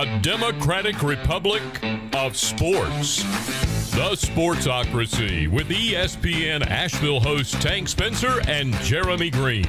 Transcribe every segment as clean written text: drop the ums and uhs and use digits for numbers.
the Democratic Republic of Sports. The Sportsocracy with ESPN Asheville hosts Tank Spencer and Jeremy Greene.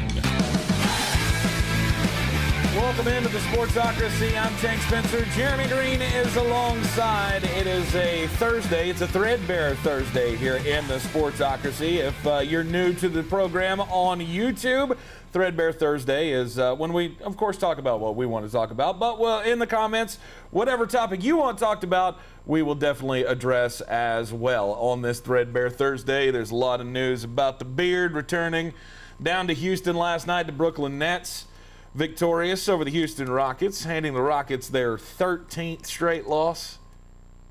Welcome into the Sportsocracy. I'm Tank Spencer. Jeremy Greene is alongside. It is a Thursday. It's a threadbare Thursday here in the Sportsocracy. If you're new to the program on YouTube, Threadbare Thursday is when we, of course, talk about what we want to talk about. But in the comments, whatever topic you want talked about, we will definitely address as well on this Threadbare Thursday. There's a lot of news about the Beard returning down to Houston last night. The Brooklyn Nets victorious over the Houston Rockets, handing the Rockets their 13th straight loss.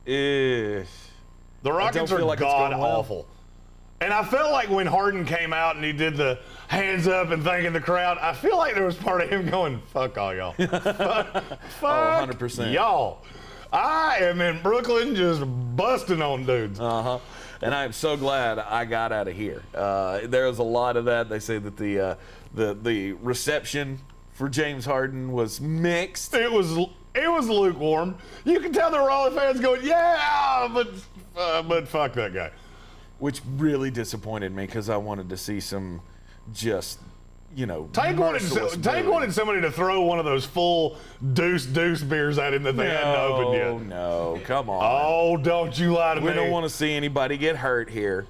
The Rockets are like god-awful. And I felt like when Harden came out and he did the hands up and thanking the crowd, I feel like there was part of him going, fuck all y'all. fuck 100%. Y'all. I am in Brooklyn just busting on dudes. Uh-huh. And I am so glad I got out of here. There was a lot of that. They say that the reception for James Harden was mixed. It was lukewarm. You can tell there were all the fans going, yeah, but fuck that guy. Which really disappointed me because I wanted to see some just, Tank wanted somebody to throw one of those full deuce beers at him that they hadn't opened yet. No, come on. Oh, don't you lie to me. We don't want to see anybody get hurt here.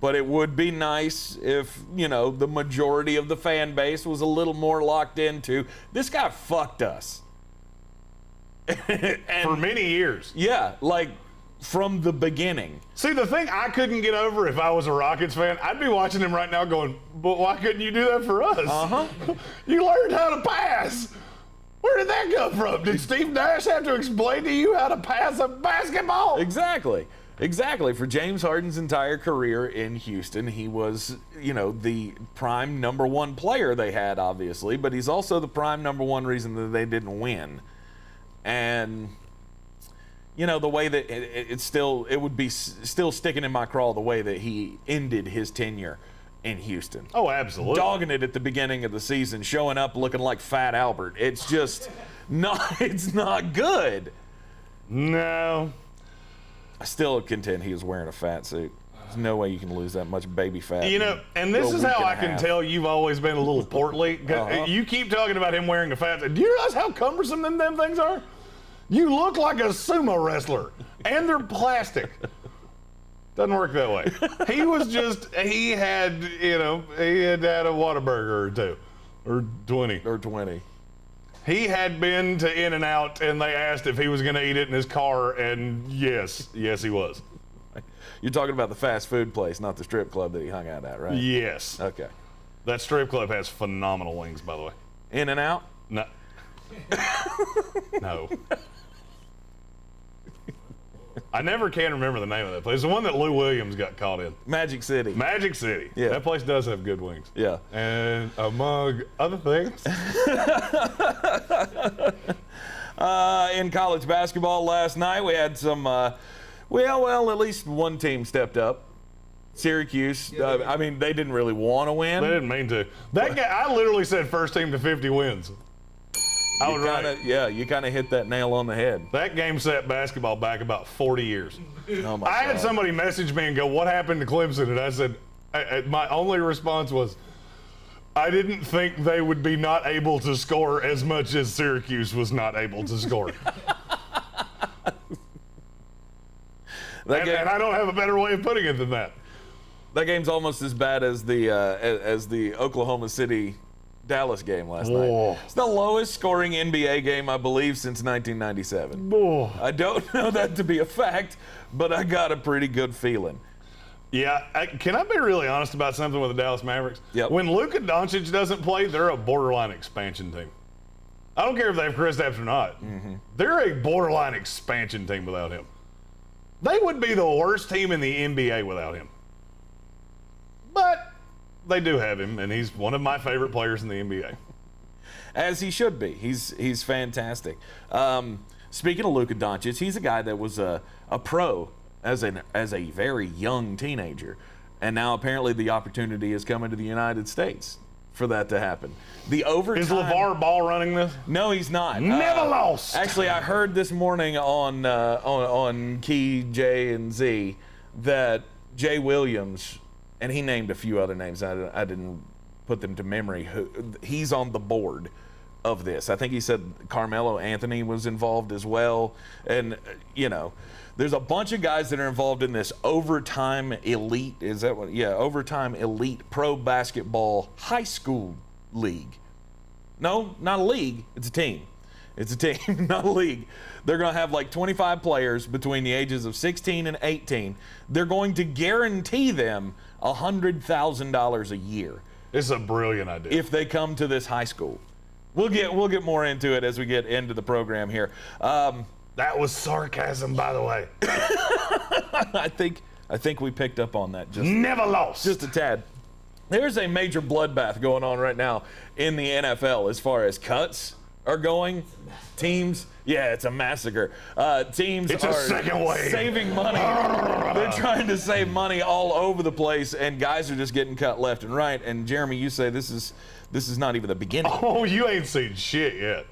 But it would be nice if, the majority of the fan base was a little more locked into, this guy fucked us. For many years. Yeah, like from the beginning. See, the thing I couldn't get over if I was a Rockets fan, I'd be watching him right now going, but why couldn't you do that for us? Uh-huh. You learned how to pass. Where did that come from? Did Steve Nash have to explain to you how to pass a basketball? Exactly. For James Harden's entire career in Houston, he was, the prime number one player they had, obviously, but he's also the prime number one reason that they didn't win. And, the way that it would be still sticking in my craw the way that he ended his tenure in Houston. Oh, absolutely. Dogging it at the beginning of the season, showing up looking like Fat Albert. It's just it's not good. No. I still contend he was wearing a fat suit. There's no way you can lose that much baby fat. And this is how I can tell you've always been a little portly. You keep talking about him wearing a fat suit. Do you realize how cumbersome them things are? You look like a sumo wrestler, and they're plastic. Doesn't work that way. He had a Whataburger or two, or 20. He had been to In-N-Out, and they asked if he was going to eat it in his car, and yes, he was. You're talking about the fast food place, not the strip club that he hung out at, right? Yes. Okay. That strip club has phenomenal wings, by the way. In-N-Out? No. No. I never can remember the name of that place. It's the one that Lou Williams got caught in. Magic City. Yeah. That place does have good wings. Yeah. And among other things. In college basketball last night, we had some, at least one team stepped up. Syracuse. They didn't really want to win. They didn't mean to. I literally said first team to 50 wins. I was right. Yeah, you kind of hit that nail on the head. That game set basketball back about 40 years. Oh my I God. had somebody message me and go, what happened to Clemson? And I said, my only response was, I didn't think they would be not able to score as much as Syracuse was not able to score. And I don't have a better way of putting it than that. That game's almost as bad as the Oklahoma City Dallas game last night. It's the lowest scoring NBA game, I believe, since 1997. I don't know that to be a fact, but I got a pretty good feeling. Yeah, can I be really honest about something with the Dallas Mavericks? Yep. When Luka Doncic doesn't play, they're a borderline expansion team. I don't care if they have Chris Stapps or not. Mm-hmm. They're a borderline expansion team without him. They would be the worst team in the NBA without him. But they do have him, and he's one of my favorite players in the NBA. As he should be. He's fantastic. Speaking of Luka Doncic, he's a guy that was a pro as a very young teenager, and now apparently the opportunity is coming to the United States for that to happen. The overtime. Is LeVar Ball running this? No, he's not. Never lost. Actually, I heard this morning on Key J and Z that Jay Williams, and he named a few other names. I didn't put them to memory. He's on the board of this. I think he said Carmelo Anthony was involved as well. And, there's a bunch of guys that are involved in this overtime elite. Is that what? Yeah, overtime elite pro basketball high school league. No, not a league. It's a team. It's a team, not a league. They're going to have like 25 players between the ages of 16 and 18. They're going to guarantee them $100,000 a year. It's a brilliant idea. If they come to this high school. We'll get more into it as we get into the program here. That was sarcasm, by the way. I think we picked up on that. Never lost. Just a tad. There's a major bloodbath going on right now in the NFL as far as cuts are going. Teams, it's a massacre. Teams it's are a second wave. Saving money. They're trying to save money all over the place, and guys are just getting cut left and right. And Jeremy, you say this is not even the beginning. Oh, you ain't seen shit yet.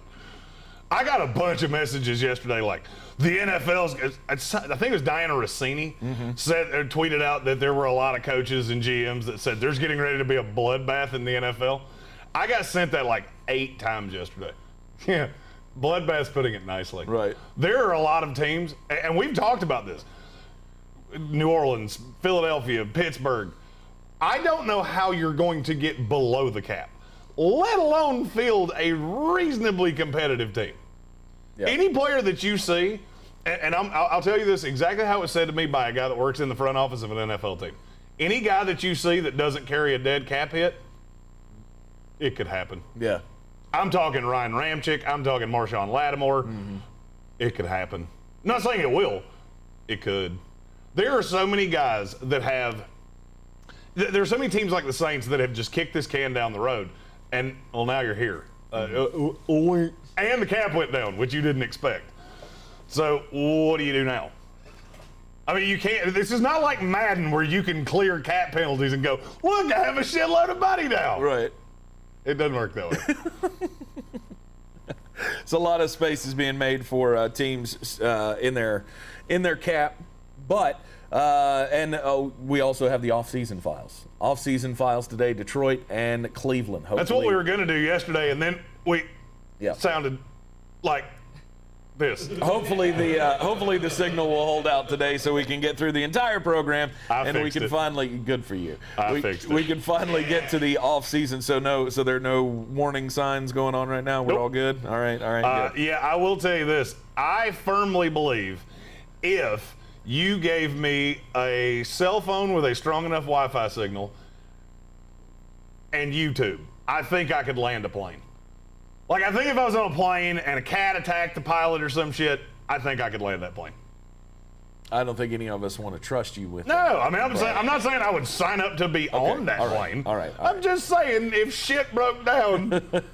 I got a bunch of messages yesterday like the NFL's, I think it was Diana Rossini, tweeted out that there were a lot of coaches and GMs that said there's getting ready to be a bloodbath in the NFL. I got sent that like 8 times yesterday. Yeah, bloodbath's putting it nicely. Right. There are a lot of teams, and we've talked about this. New Orleans, Philadelphia, Pittsburgh. I don't know how you're going to get below the cap, let alone field a reasonably competitive team. Yep. Any player that you see, and I'll tell you this exactly how it was said to me by a guy that works in the front office of an NFL team. Any guy that you see that doesn't carry a dead cap hit, it could happen. Yeah. I'm talking Ryan Ramczyk. I'm talking Marshawn Lattimore. It could happen. I'm not saying it will. It could. There are so many guys that have – there are so many teams like the Saints that have just kicked this can down the road, and, well, now you're here. And the cap went down, which you didn't expect. So what do you do now? I mean, you can't – this is not like Madden where you can clear cap penalties and go, look, I have a shitload of money now. Right. It doesn't work that way. So a lot of space is being made for teams in their cap, but we also have the Offseason Files. Offseason Files today, Detroit and Cleveland. Hopefully. That's what we were going to do yesterday, and then we sounded like this. Hopefully the signal will hold out today so we can get through the entire program and we can finally good for you. We can finally get to the off season. So there are no warning signs going on right now. We're all good. All right. Good. Yeah, I will tell you this. I firmly believe if you gave me a cell phone with a strong enough Wi-Fi signal and YouTube, I think I could land a plane. Like, I think if I was on a plane and a cat attacked the pilot or some shit, I think I could land that plane. I don't think any of us want to trust you with that. No, I mean, I'm not saying I would sign up to be on that plane. All right. I'm just saying if shit broke down, the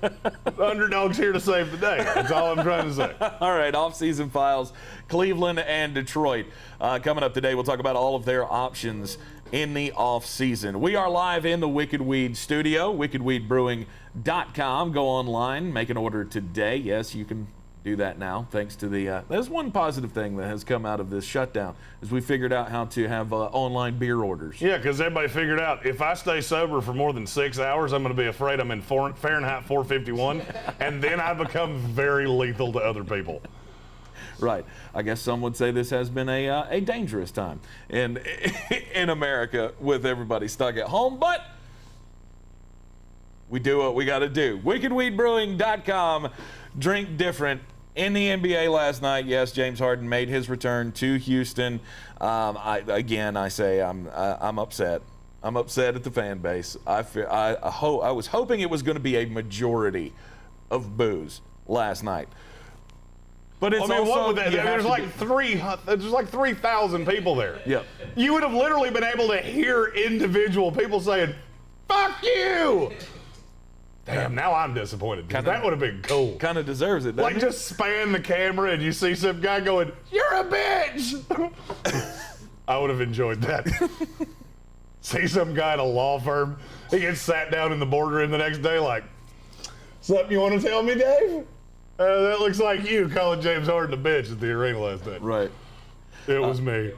underdog's here to save the day. That's all I'm trying to say. All right, Offseason Files, Cleveland and Detroit. Coming up today, we'll talk about all of their options in the offseason. We are live in the Wicked Weed studio, wickedweedbrewing.com. Go online, make an order today. Yes, you can do that now, thanks to the there's one positive thing that has come out of this shutdown is we figured out how to have online beer orders. Yeah, because everybody figured out if I stay sober for more than 6 hours, I'm going to be afraid I'm in Fahrenheit 451, and then I become very lethal to other people. Right. I guess some would say this has been a dangerous time in America with everybody stuck at home, but we do what we got to do. wickedweedbrewing.com. Drink different. In the NBA last night, yes, James Harden made his return to Houston. I say I'm upset. I'm upset at the fan base. I was hoping it was going to be a majority of boos last night. But it's there's like 3,000 people there. Yep. You would have literally been able to hear individual people saying, "Fuck you." Damn, now I'm disappointed. That would have been cool. Kind of deserves it, doesn't it? Just span the camera and you see some guy going, "You're a bitch." I would have enjoyed that. see some guy at a law firm. He gets sat down in the boardroom the next day like, something you want to tell me, Dave? That looks like you calling James Harden a bitch at the arena last night. Right. It was me.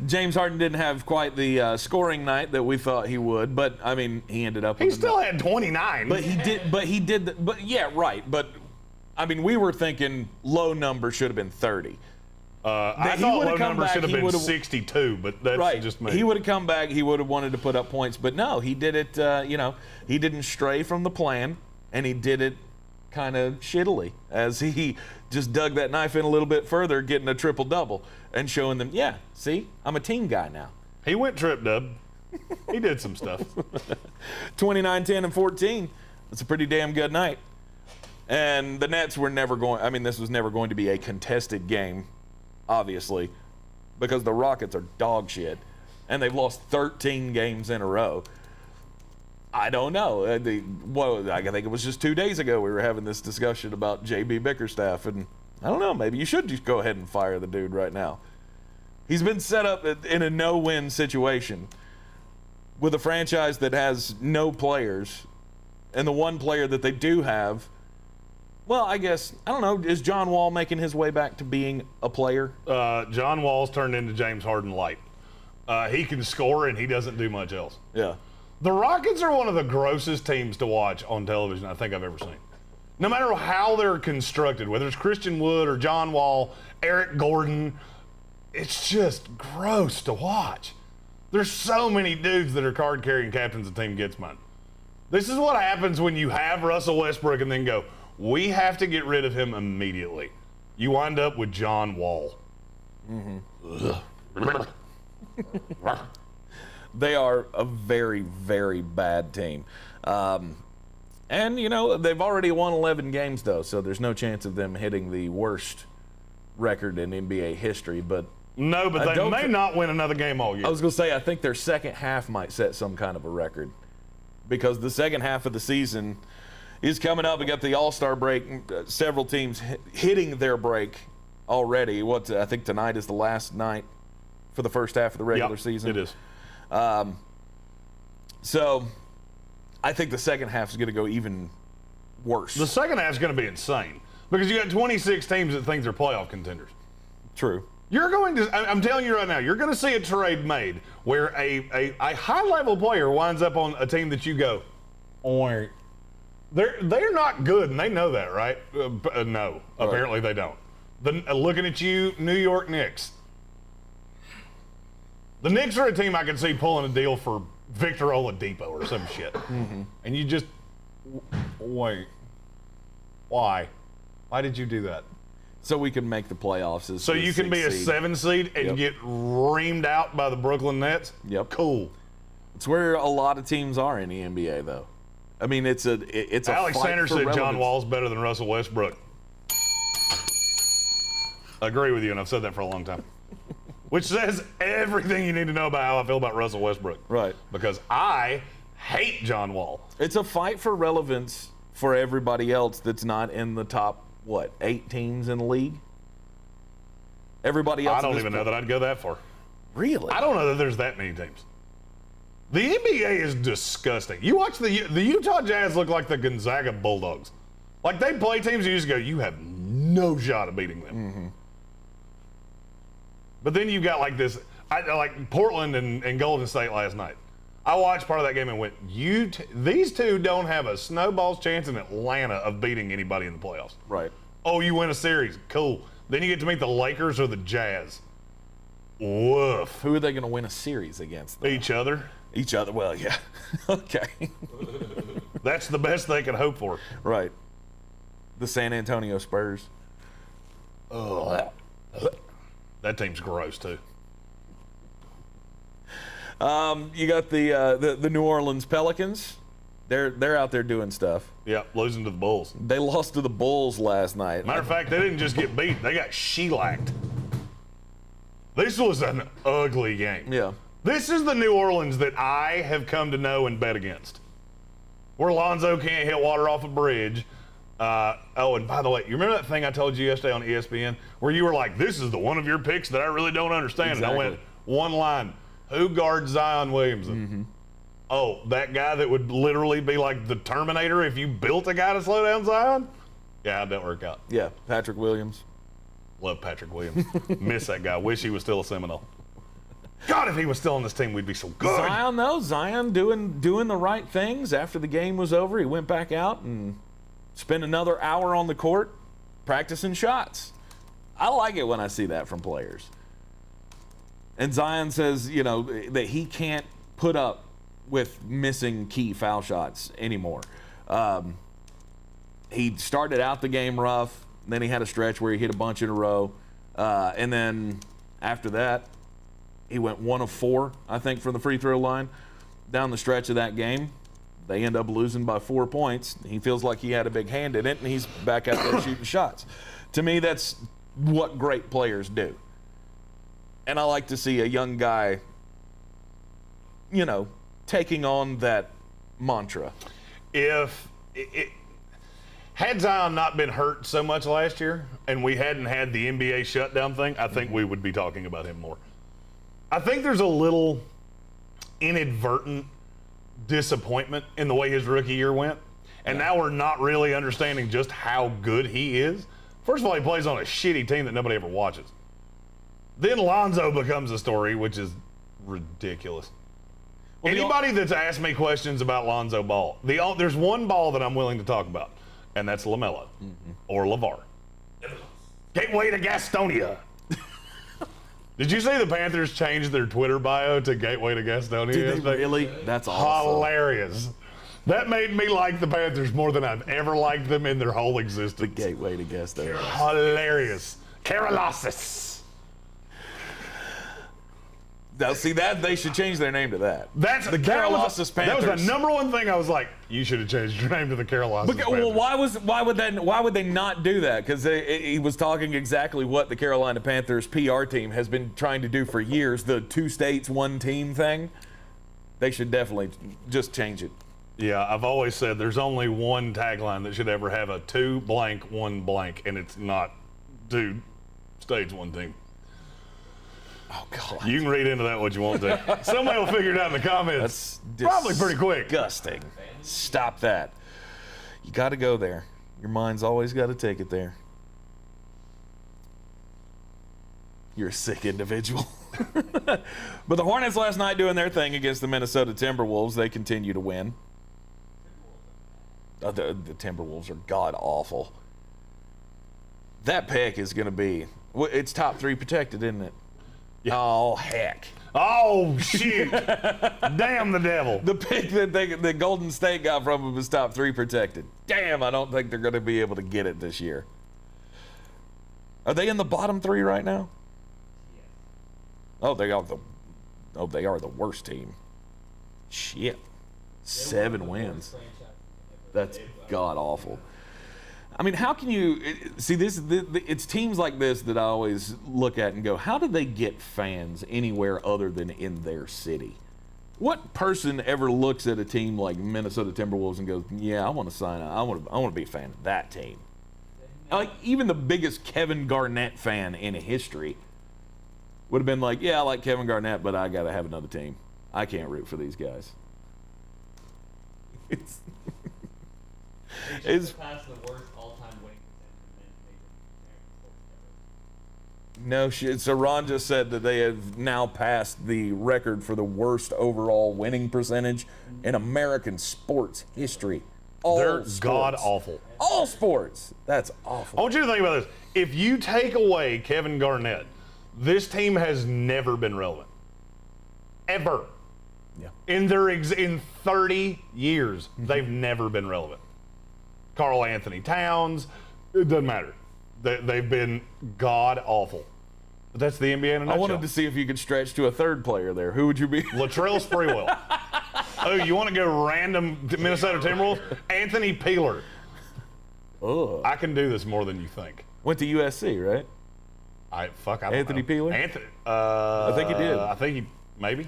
James Harden didn't have quite the scoring night that we thought he would, but I mean, he ended up. He still had 29. But he did. But yeah, right. But I mean, we were thinking low number should have been 30. I thought low number should have been 62, but that's just me. He would have come back. He would have wanted to put up points, but no, he did it. He didn't stray from the plan, and he did it kind of shittily as he just dug that knife in a little bit further, getting a triple-double and showing them, yeah, see, I'm a team guy now. He went trip-dub. He did some stuff. 29, 10, and 14. That's a pretty damn good night. And the Nets were never going, I mean, this was never going to be a contested game, obviously, because the Rockets are dog shit, and they've lost 13 games in a row. I don't know. I think it was just 2 days ago we were having this discussion about J.B. Bickerstaff, and I don't know, maybe you should just go ahead and fire the dude right now. He's been set up in a no-win situation with a franchise that has no players, and the one player that they do have, well, I guess, I don't know, is John Wall making his way back to being a player? John Wall's turned into James Harden light. He can score, and he doesn't do much else. Yeah. The Rockets are one of the grossest teams to watch on television I think I've ever seen. No matter how they're constructed, whether it's Christian Wood or John Wall, Eric Gordon, it's just gross to watch. There's so many dudes that are card-carrying captains the team gets money. This is what happens when you have Russell Westbrook and then go, we have to get rid of him immediately. You wind up with John Wall. Mm-hmm. They are a very, very bad team. And, they've already won 11 games, though, so there's no chance of them hitting the worst record in NBA history. But no, but they may not win another game all year. I was going to say, I think their second half might set some kind of a record, because the second half of the season is coming up. We got the All-Star break, several teams hitting their break already. I think tonight is the last night for the first half of the regular season. It is. So I think the second half is going to go even worse. The second half is going to be insane because you got 26 teams that think they're playoff contenders. True. You're going to, I'm telling you right now, you're going to see a trade made where a high-level player winds up on a team that you go, oh, they're not good, and they know that, right? No, apparently they don't. Looking at you, New York Knicks. The Knicks are a team I can see pulling a deal for Victor Oladipo or some shit. Mm-hmm. And you just, wait, why? Why did you do that? So we can make the playoffs. So you can be a 7 seed and get reamed out by the Brooklyn Nets? Yep. Cool. It's where a lot of teams are in the NBA, though. I mean, it's a Alex fight Sanders for said relevance. John Wall's better than Russell Westbrook. I agree with you, and I've said that for a long time. Which says everything you need to know about how I feel about Russell Westbrook. Right. Because I hate John Wall. It's a fight for relevance for everybody else that's not in the top, 8 teams in the league? Everybody else. I don't even know that I'd go that far. Really? I don't know that there's that many teams. The NBA is disgusting. You watch the Utah Jazz look like the Gonzaga Bulldogs. Like, they play teams you just go, you have no shot of beating them. Mm-hmm. But then you got like this, like Portland and Golden State last night. I watched part of that game and went, these two don't have a snowball's chance in Atlanta of beating anybody in the playoffs. Right. Oh, you win a series. Cool. Then you get to meet the Lakers or the Jazz. Woof. Who are they going to win a series against, though? Each other. Each other. Well, yeah. Okay. That's the best they can hope for. Right. The San Antonio Spurs. Oh. That team's gross, too. You got the New Orleans Pelicans. They're out there doing stuff. Yeah, losing to the Bulls. They lost to the Bulls last night. Matter of fact, they didn't just get beat. They got shellacked. This was an ugly game. Yeah. This is the New Orleans that I have come to know and bet against. Where Lonzo can't hit water off a bridge. And by the way, you remember that thing I told you yesterday on ESPN where you were like, this is the one of your picks that I really don't understand. Exactly. And I went, one line. Who guards Zion Williamson? Mm-hmm. Oh, that guy that would literally be like the Terminator if you built a guy to slow down Zion? Yeah, it didn't work out. Yeah, Patrick Williams. Love Patrick Williams. Miss that guy. Wish he was still a Seminole. God, if he was still on this team, we'd be so good. Zion, though, Zion doing the right things. After the game was over, he went back out and spent another hour on the court practicing shots. I like it when I see that from players. And Zion says, that he can't put up with missing key foul shots anymore. He started out the game rough. Then he had a stretch where he hit a bunch in a row. And then after that, he went 1 of 4, I think, from the free throw line. Down the stretch of that game, they end up losing by 4 points. He feels like he had a big hand in it, and he's back out there shooting shots. To me, that's what great players do. And I like to see a young guy, taking on that mantra. Had Zion not been hurt so much last year and we hadn't had the NBA shutdown thing, I think we would be talking about him more. I think there's a little inadvertent disappointment in the way his rookie year went. And now we're not really understanding just how good he is. First of all, he plays on a shitty team that nobody ever watches. Then Lonzo becomes a story, which is ridiculous. Well, anybody that's asked me questions about Lonzo Ball, there's one ball that I'm willing to talk about, and that's LaMelo or LeVar. Gateway to Gastonia. Did you see the Panthers change their Twitter bio to Gateway to Gastonia? Did they really? That's awesome. Hilarious. That made me like the Panthers more than I've ever liked them in their whole existence. The Gateway to Gastonia. Hilarious. Carolossus. Now, see that they should change their name to that. That's the Carolossus Panthers. That was the number one thing I was like, you should have changed your name to the Carolossus Panthers. Well, why would they not do that? Because he was talking exactly what the Carolina Panthers PR team has been trying to do for years, the 2 states, 1 team thing. They should definitely just change it. Yeah, I've always said there's only one tagline that should ever have a 2 blank 1 blank, and it's not 2 states 1 team. Oh, God. You can read into that what you want to. Somebody will figure it out in the comments. That's probably pretty quick. Disgusting. Stop that. You got to go there. Your mind's always got to take it there. You're a sick individual. But the Hornets last night doing their thing against the Minnesota Timberwolves. They continue to win. The Timberwolves are god-awful. That pick is going to be, it's top 3 protected, isn't it? Yeah. Oh, heck. Oh, shit. Damn the devil. The pick that Golden State got from him was top 3 protected. Damn, I don't think they're going to be able to get it this year. Are they in the bottom 3 right now? Yes. Oh, they are the worst team. Shit. 7 wins. That's god-awful. I mean, how can you see this? It's teams like this that I always look at and go, how do they get fans anywhere other than in their city? What person ever looks at a team like Minnesota Timberwolves and goes, yeah, I want to sign up. I want to be a fan of that team. Like, even the biggest Kevin Garnett fan in history would have been like, yeah, I like Kevin Garnett, but I got to have another team. I can't root for these guys. It's past the worst all-time winning percentage in American sports ever. No shit. So Ron just said that they have now passed the record for the worst overall winning percentage in American sports history. They're god-awful. All sports. That's awful. I want you to think about this. If you take away Kevin Garnett, this team has never been relevant. Ever. Yeah. In 30 years, they've never been relevant. Karl Anthony Towns, it doesn't matter. They've been god-awful. But that's the NBA in a nutshell. I wanted to see if you could stretch to a third player there. Who would you be? Latrell Sprewell. Oh, you want to go random Minnesota Timberwolves? Anthony Peeler. Oh. I can do this more than you think. Went to USC, right? I don't know. Anthony Peeler? I think he did. I think he, maybe.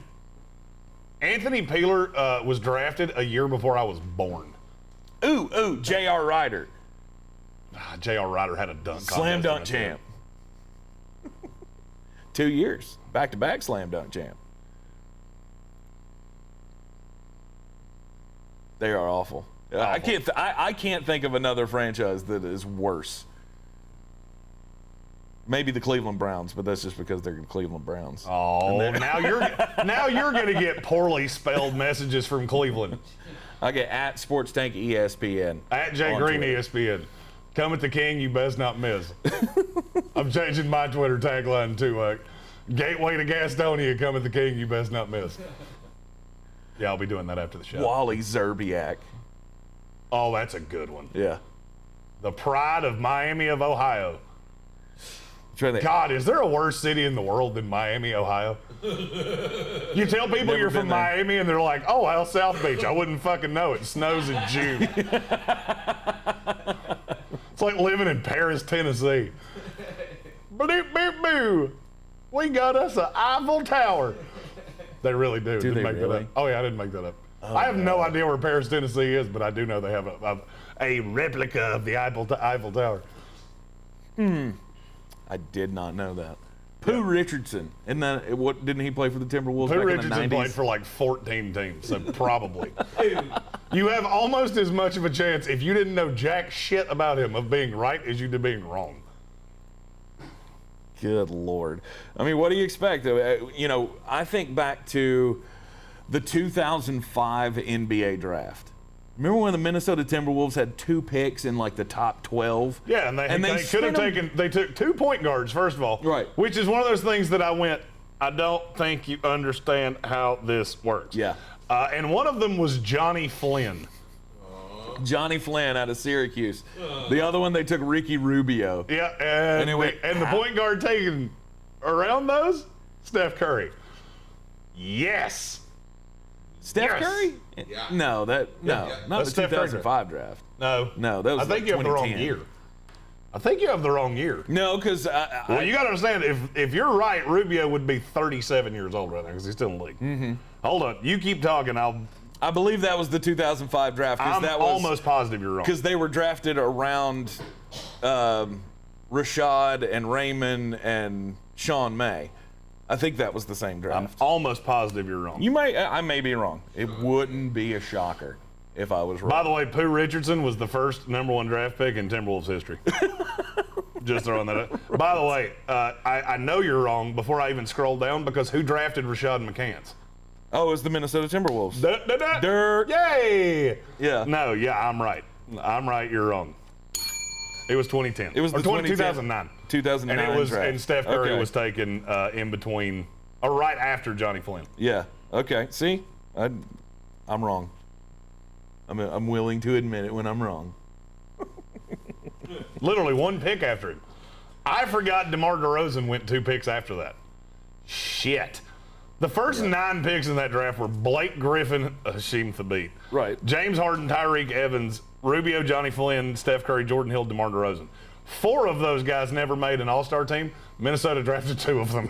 Anthony Peeler was drafted a year before I was born. Ooh, J.R. Ryder. J.R. Ryder had a dunk contest. Slam dunk champ. 2 years. Back-to-back slam dunk champ. They are awful. I can't think of another franchise that is worse. Maybe the Cleveland Browns, but that's just because they're the Cleveland Browns. Oh, now you're going to get poorly spelled messages from Cleveland. I get at Sports Tank ESPN. At Jay Greene ESPN. Come at the king, you best not miss. I'm changing my Twitter tagline to Gateway to Gastonia, come at the king, you best not miss. Yeah, I'll be doing that after the show. Wally Zerbiak. Oh, that's a good one. Yeah. The pride of Miami of Ohio. God, is there a worse city in the world than Miami, Ohio? You tell people you're from Miami and they're like, oh, hell, South Beach. I wouldn't fucking know. It snows in June. It's like living in Paris, Tennessee. Boop, boop, boo. We got us an Eiffel Tower. They really do. Do they make really? that up. Oh, yeah, I didn't make that up. I have no idea where Paris, Tennessee is, but I do know they have a replica of the Eiffel Tower. I did not know that. Pooh Richardson. And didn't he play for the Timberwolves Pooh back Richardson in the 90s? played for like 14 teams, so probably. You have almost as much of a chance, if you didn't know jack shit about him, of being right as you did being wrong. Good Lord. I mean, what do you expect? I think back to the 2005 NBA draft. Remember when the Minnesota Timberwolves had 2 picks in like the top 12? Yeah, and they could have taken. They took 2 point guards first of all, right? Which is one of those things that I went. I don't think you understand how this works. Yeah. And one of them was Johnny Flynn. Johnny Flynn out of Syracuse. The other one they took Ricky Rubio. Yeah, and the point guard taken around those, Steph Curry. Yes. Steph Curry? Yeah. No, not That's the Steph 2005 draft. No, that was. I think you have the wrong year. I think you have the wrong year. No, because you got to understand, if you're right, Rubio would be 37 years old right now because he's still in the league. Mm-hmm. Hold on, you keep talking. I believe that was the 2005 draft. I'm almost positive you're wrong. Because they were drafted around Rashad and Raymond and Sean May. I think that was the same draft. I'm almost positive you're wrong. I may be wrong. It wouldn't be a shocker if I was wrong. By the way, Pooh Richardson was the first #1 draft pick in Timberwolves history. Just throwing that up. By the way, I know you're wrong before I even scroll down because who drafted Rashad McCants? Oh, it was the Minnesota Timberwolves. Dirt. Yay! Yeah. No, I'm right. I'm right, you're wrong. It was 2010. It was the 2009. 2009 draft. And Steph Curry was taken in between, or right after Johnny Flynn. Yeah. Okay. See, I'm wrong. I'm willing to admit it when I'm wrong. Literally 1 pick after him. I forgot DeMar DeRozan went 2 picks after that. Shit. The first 9 picks in that draft were Blake Griffin, Hasheem Thabeet. Right. James Harden, Tyreek Evans, Rubio, Johnny Flynn, Steph Curry, Jordan Hill, DeMar DeRozan. 4 of those guys never made an all-star team. Minnesota drafted 2 of them.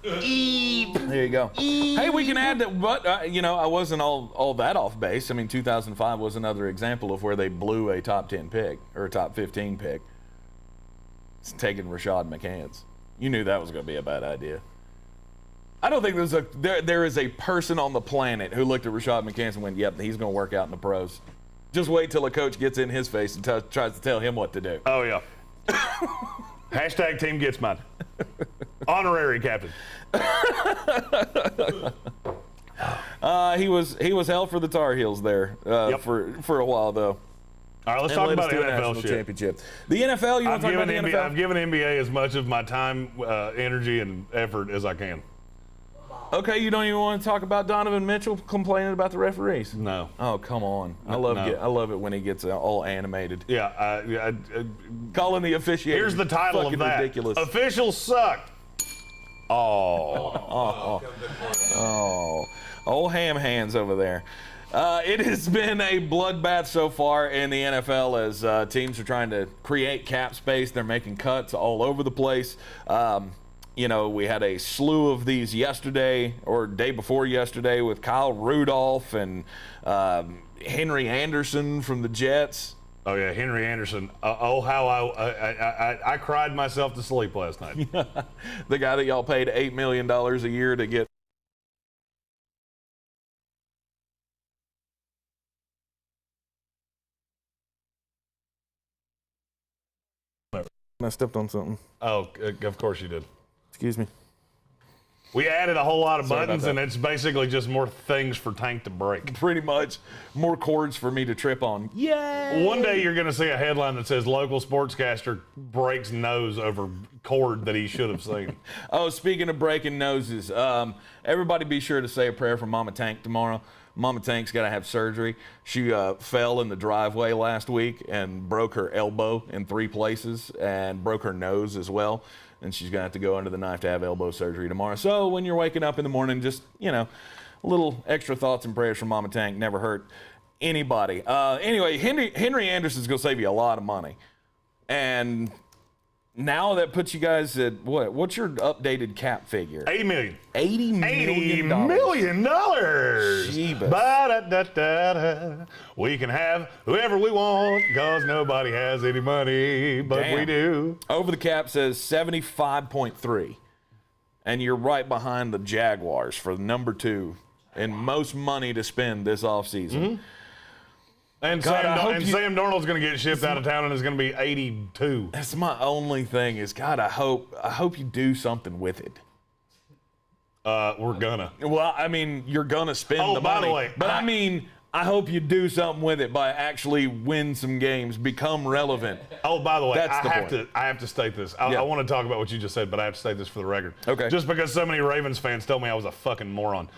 There you go. Hey, we can add that, but I wasn't all that off base. I mean, 2005 was another example of where they blew a top 10 pick or a top 15 pick. It's taking Rashad McCants. You knew that was going to be a bad idea. I don't think there is a person on the planet who looked at Rashad McCants and went, "Yep, he's going to work out in the pros." Just wait till a coach gets in his face and tries to tell him what to do. Oh yeah. Hashtag team gets mine. Honorary captain. He was hell for the Tar Heels there for a while though. All right, let's talk about NFL shit. Championship. The NFL. You want to talk about the NFL? I've given NBA as much of my time, energy, and effort as I can. Okay, you don't even want to talk about Donovan Mitchell complaining about the referees? No. Oh, come on. I love it when he gets all animated. Yeah. Calling the officiating. Here's the title of that. Ridiculous. Officials suck. Oh. Old ham hands over there. It has been a bloodbath so far in the NFL as teams are trying to create cap space. They're making cuts all over the place. We had a slew of these yesterday or day before yesterday with Kyle Rudolph and Henry Anderson from the Jets. Oh, yeah, Henry Anderson. How I cried myself to sleep last night. The guy that y'all paid $8 million a year to get I stepped on something. Oh, of course you did. Excuse me. We added a whole lot of Sorry buttons, about and that. it's basically just more things for Tank to break. Pretty much more cords for me to trip on. Yay! One day you're going to see a headline that says local sportscaster breaks nose over cord that he should have seen. Oh, speaking of breaking noses, everybody be sure to say a prayer for Mama Tank tomorrow. Mama Tank's got to have surgery. She fell in the driveway last week and broke her elbow in 3 places and broke her nose as well. And she's going to have to go under the knife to have elbow surgery tomorrow. So when you're waking up in the morning, just, a little extra thoughts and prayers from Mama Tank never hurt anybody. Anyway, Henry Anderson's going to save you a lot of money. And now that puts you guys at what? What's your updated cap figure? $80 million. $80 million. $80 million. Jeebus. Ba-da-da-da-da. We can have whoever we want because nobody has any money, but Damn. we do. Over the cap says 75.3. And you're right behind the Jaguars for number 2 and most money to spend this offseason. Mm-hmm. And God, Sam Darnold's going to get shipped out of town and is going to be 82. That's my only thing is, God, I hope you do something with it. We're gonna. Well, I mean, you're gonna spend the money. by the way, but I hope you do something with it by actually win some games, become relevant. Oh, by the way, That's the point. I have to state this. I want to talk about what you just said, but I have to state this for the record. Okay. Just because so many Ravens fans told me I was a fucking moron.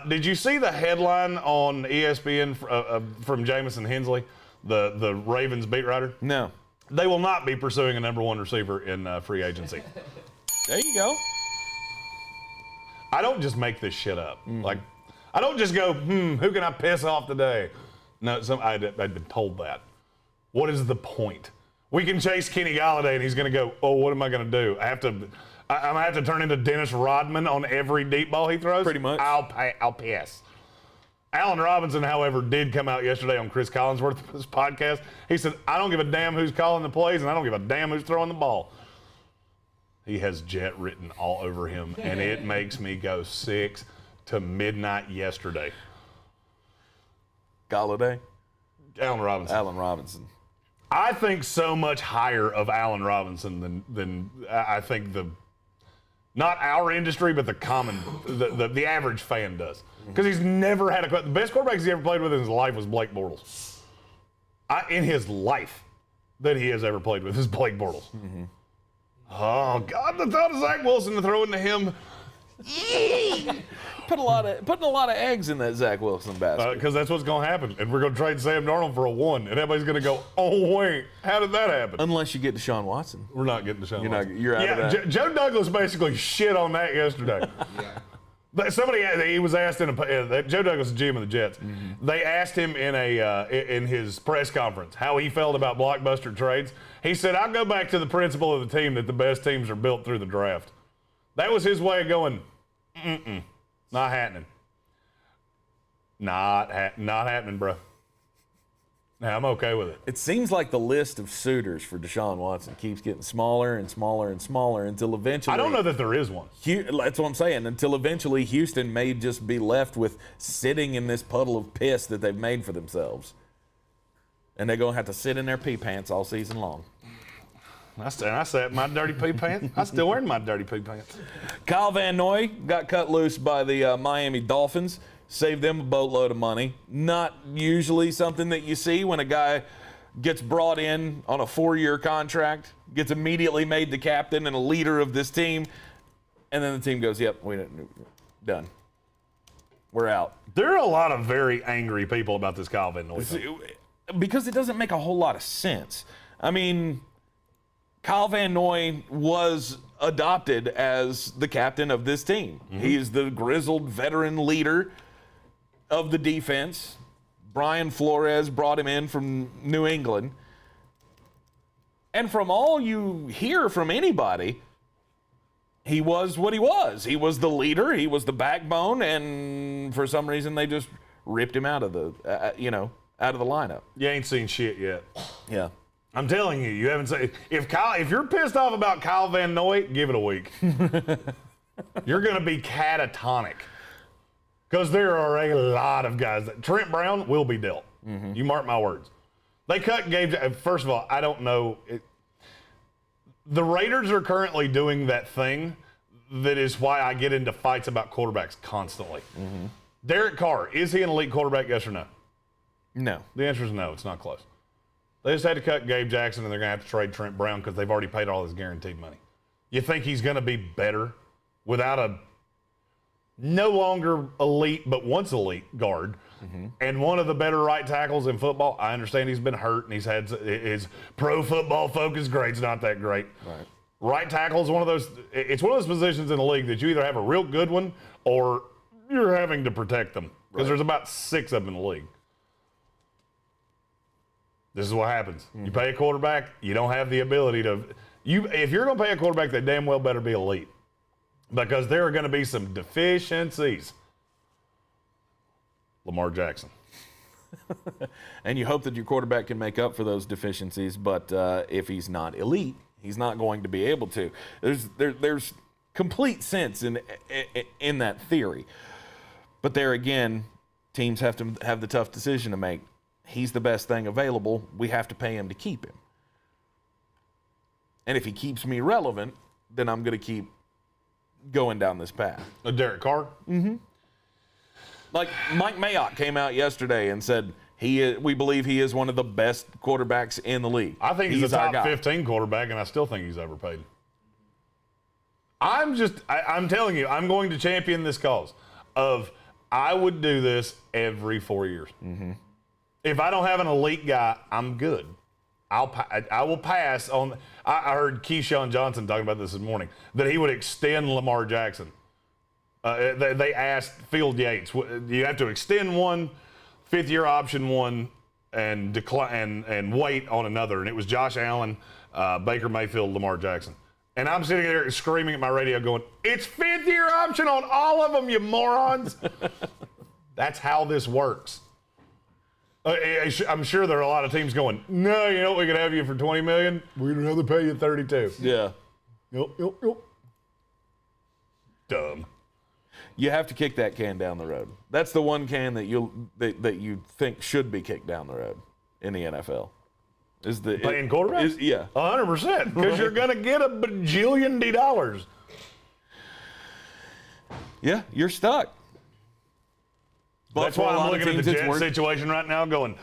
Did you see the headline on ESPN from Jamison Hensley, the Ravens beat writer? No. They will not be pursuing a number 1 receiver in free agency. There you go. I don't just make this shit up. Like, I don't just go, who can I piss off today? No, I'd been told that. What is the point? We can chase Kenny Golladay, and he's going to go, oh, what am I going to do? I'm going to have to turn into Dennis Rodman on every deep ball he throws? Pretty much. I'll piss. Allen Robinson, however, did come out yesterday on Chris Collinsworth's podcast. He said, I don't give a damn who's calling the plays, and I don't give a damn who's throwing the ball. He has jet written all over him, and it makes me go 6 to midnight yesterday. Galladay? Allen Robinson. Allen Robinson. I think so much higher of Allen Robinson than I think not our industry, but the average fan does. Because he's never had the best quarterback he's ever played with in his life was Blake Bortles. In his life that he has ever played with is Blake Bortles. Mm-hmm. Oh, God, the thought of Zach Wilson to throw into him. Putting a lot of eggs in that Zach Wilson basket. Because that's what's going to happen. And we're going to trade Sam Darnold for a 1. And everybody's going to go, oh, wait, how did that happen? Unless you get Deshaun Watson. We're not getting Deshaun Watson. You're out of that. Joe Douglas basically shit on that yesterday. But he was asked Joe Douglas is GM of the Jets. Mm-hmm. They asked him in his press conference how he felt about blockbuster trades. He said, I'll go back to the principle of the team that the best teams are built through the draft. That was his way of going, not happening. Not happening, bro. Now, I'm okay with it. It seems like the list of suitors for Deshaun Watson keeps getting smaller and smaller and smaller until eventually... I don't know that there is one. That's what I'm saying. Until eventually Houston may just be left with sitting in this puddle of piss that they've made for themselves. And they're going to have to sit in their pee pants all season long. I sat in my dirty pee pants. I'm still wearing my dirty pee pants. Kyle Van Noy got cut loose by the Miami Dolphins. Saved them a boatload of money. Not usually something that you see when a guy gets brought in on a 4-year contract, gets immediately made the captain and a leader of this team, and then the team goes, yep, done. We're out. There are a lot of very angry people about this Kyle Van Noy thing. Because it doesn't make a whole lot of sense. I mean, Kyle Van Noy was adopted as the captain of this team. Mm-hmm. He's the grizzled veteran leader of the defense. Brian Flores brought him in from New England. And from all you hear from anybody, he was what he was. He was the leader. He was the backbone. And for some reason, they just ripped him out of the, out of the lineup. You ain't seen shit yet. Yeah. I'm telling you, you haven't seen. If you're pissed off about Kyle Van Noy, give it a week. You're going to be catatonic. Because there are a lot of guys that Trent Brown will be dealt. Mm-hmm. You mark my words. They cut Gabe. First of all, I don't know. The Raiders are currently doing that thing that is why I get into fights about quarterbacks constantly. Mm-hmm. Derek Carr, is he an elite quarterback, yes or no? No. The answer is no. It's not close. They just had to cut Gabe Jackson, and they're going to have to trade Trent Brown because they've already paid all his guaranteed money. You think he's going to be better without a no longer elite but once elite guard and one of the better right tackles in football? I understand he's been hurt and he's had his pro football focus grade's not that great. Right tackle is one of those – it's one of those positions in the league that you either have a real good one or you're having to protect them because there's about 6 of them in the league. This is what happens. You pay a quarterback, you don't have the ability to – if you're going to pay a quarterback, they damn well better be elite because there are going to be some deficiencies. Lamar Jackson. And you hope that your quarterback can make up for those deficiencies, but if he's not elite, he's not going to be able to. There's complete sense in that theory. But there again, teams have to have the tough decision to make. He's the best thing available. We have to pay him to keep him. And if he keeps me relevant, then I'm going to keep going down this path. Derek Carr? Mm-hmm. Like Mike Mayock came out yesterday and said we believe he is one of the best quarterbacks in the league. I think he's a top 15 quarterback, and I still think he's overpaid. I'm telling you, I'm going to champion this cause of I would do this every 4 years. Mm-hmm. If I don't have an elite guy, I'm good. I will pass on. I heard Keyshawn Johnson talking about this morning, that he would extend Lamar Jackson. They asked Field Yates, you have to extend one, 5th-year option one, and decline and wait on another. And it was Josh Allen, Baker Mayfield, Lamar Jackson. And I'm sitting there screaming at my radio going, it's 5th-year option on all of them, you morons. That's how this works. I'm sure there are a lot of teams going, no, you know what, we could have you for $20 million. We'd rather pay you $32. Yeah. Yep. Dumb. You have to kick that can down the road. That's the one can that you think should be kicked down the road in the NFL. Is the playing quarterback? Yeah, 100%. Because you're going to get a bajillion dollars. Yeah, you're stuck. But that's why I'm looking at the Jets situation right now going,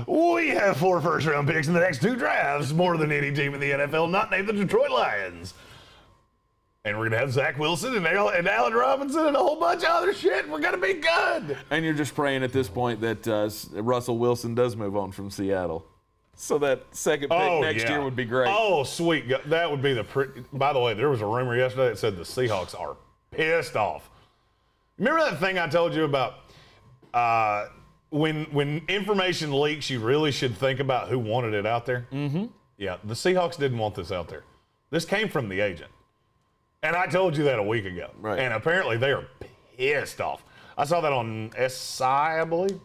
we have 4 first-round picks in the next 2 drafts, more than any team in the NFL, not named the Detroit Lions. And we're going to have Zach Wilson and Allen Robinson and a whole bunch of other shit. We're going to be good. And you're just praying at this point that Russell Wilson does move on from Seattle. So that second pick next year would be great. Oh, sweet. That would be by the way, there was a rumor yesterday that said the Seahawks are pissed off. Remember that thing I told you about when information leaks, you really should think about who wanted it out there? Mm-hmm. Yeah, the Seahawks didn't want this out there. This came from the agent. And I told you that a week ago. Right. And apparently they are pissed off. I saw that on SI, I believe,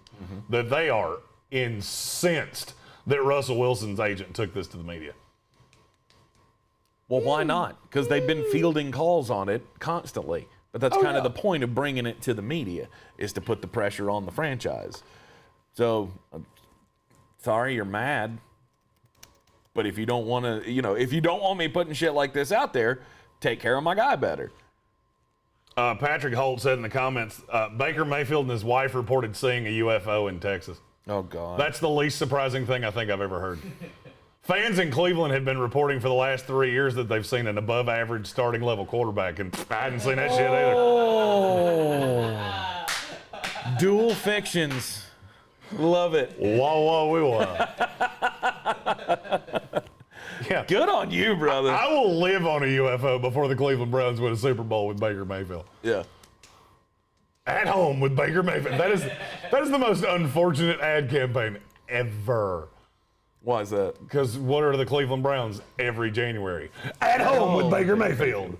that they are incensed that Russell Wilson's agent took this to the media. Well, why not? Because they've been fielding calls on it constantly. But that's kind of the point of bringing it to the media, is to put the pressure on the franchise. So, sorry, you're mad. But if you don't want to, if you don't want me putting shit like this out there, take care of my guy better. Patrick Holt said in the comments, Baker Mayfield and his wife reported seeing a UFO in Texas. Oh, God. That's the least surprising thing I think I've ever heard. Fans in Cleveland have been reporting for the last 3 years that they've seen an above-average starting-level quarterback, and I hadn't seen that shit either. Oh. Dual fictions. Love it. Whoa, we were. Yeah. Good on you, brother. I will live on a UFO before the Cleveland Browns win a Super Bowl with Baker Mayfield. Yeah. At home with Baker Mayfield. That is the most unfortunate ad campaign ever. Why is that? Because what are the Cleveland Browns every January? At home with Baker Mayfield.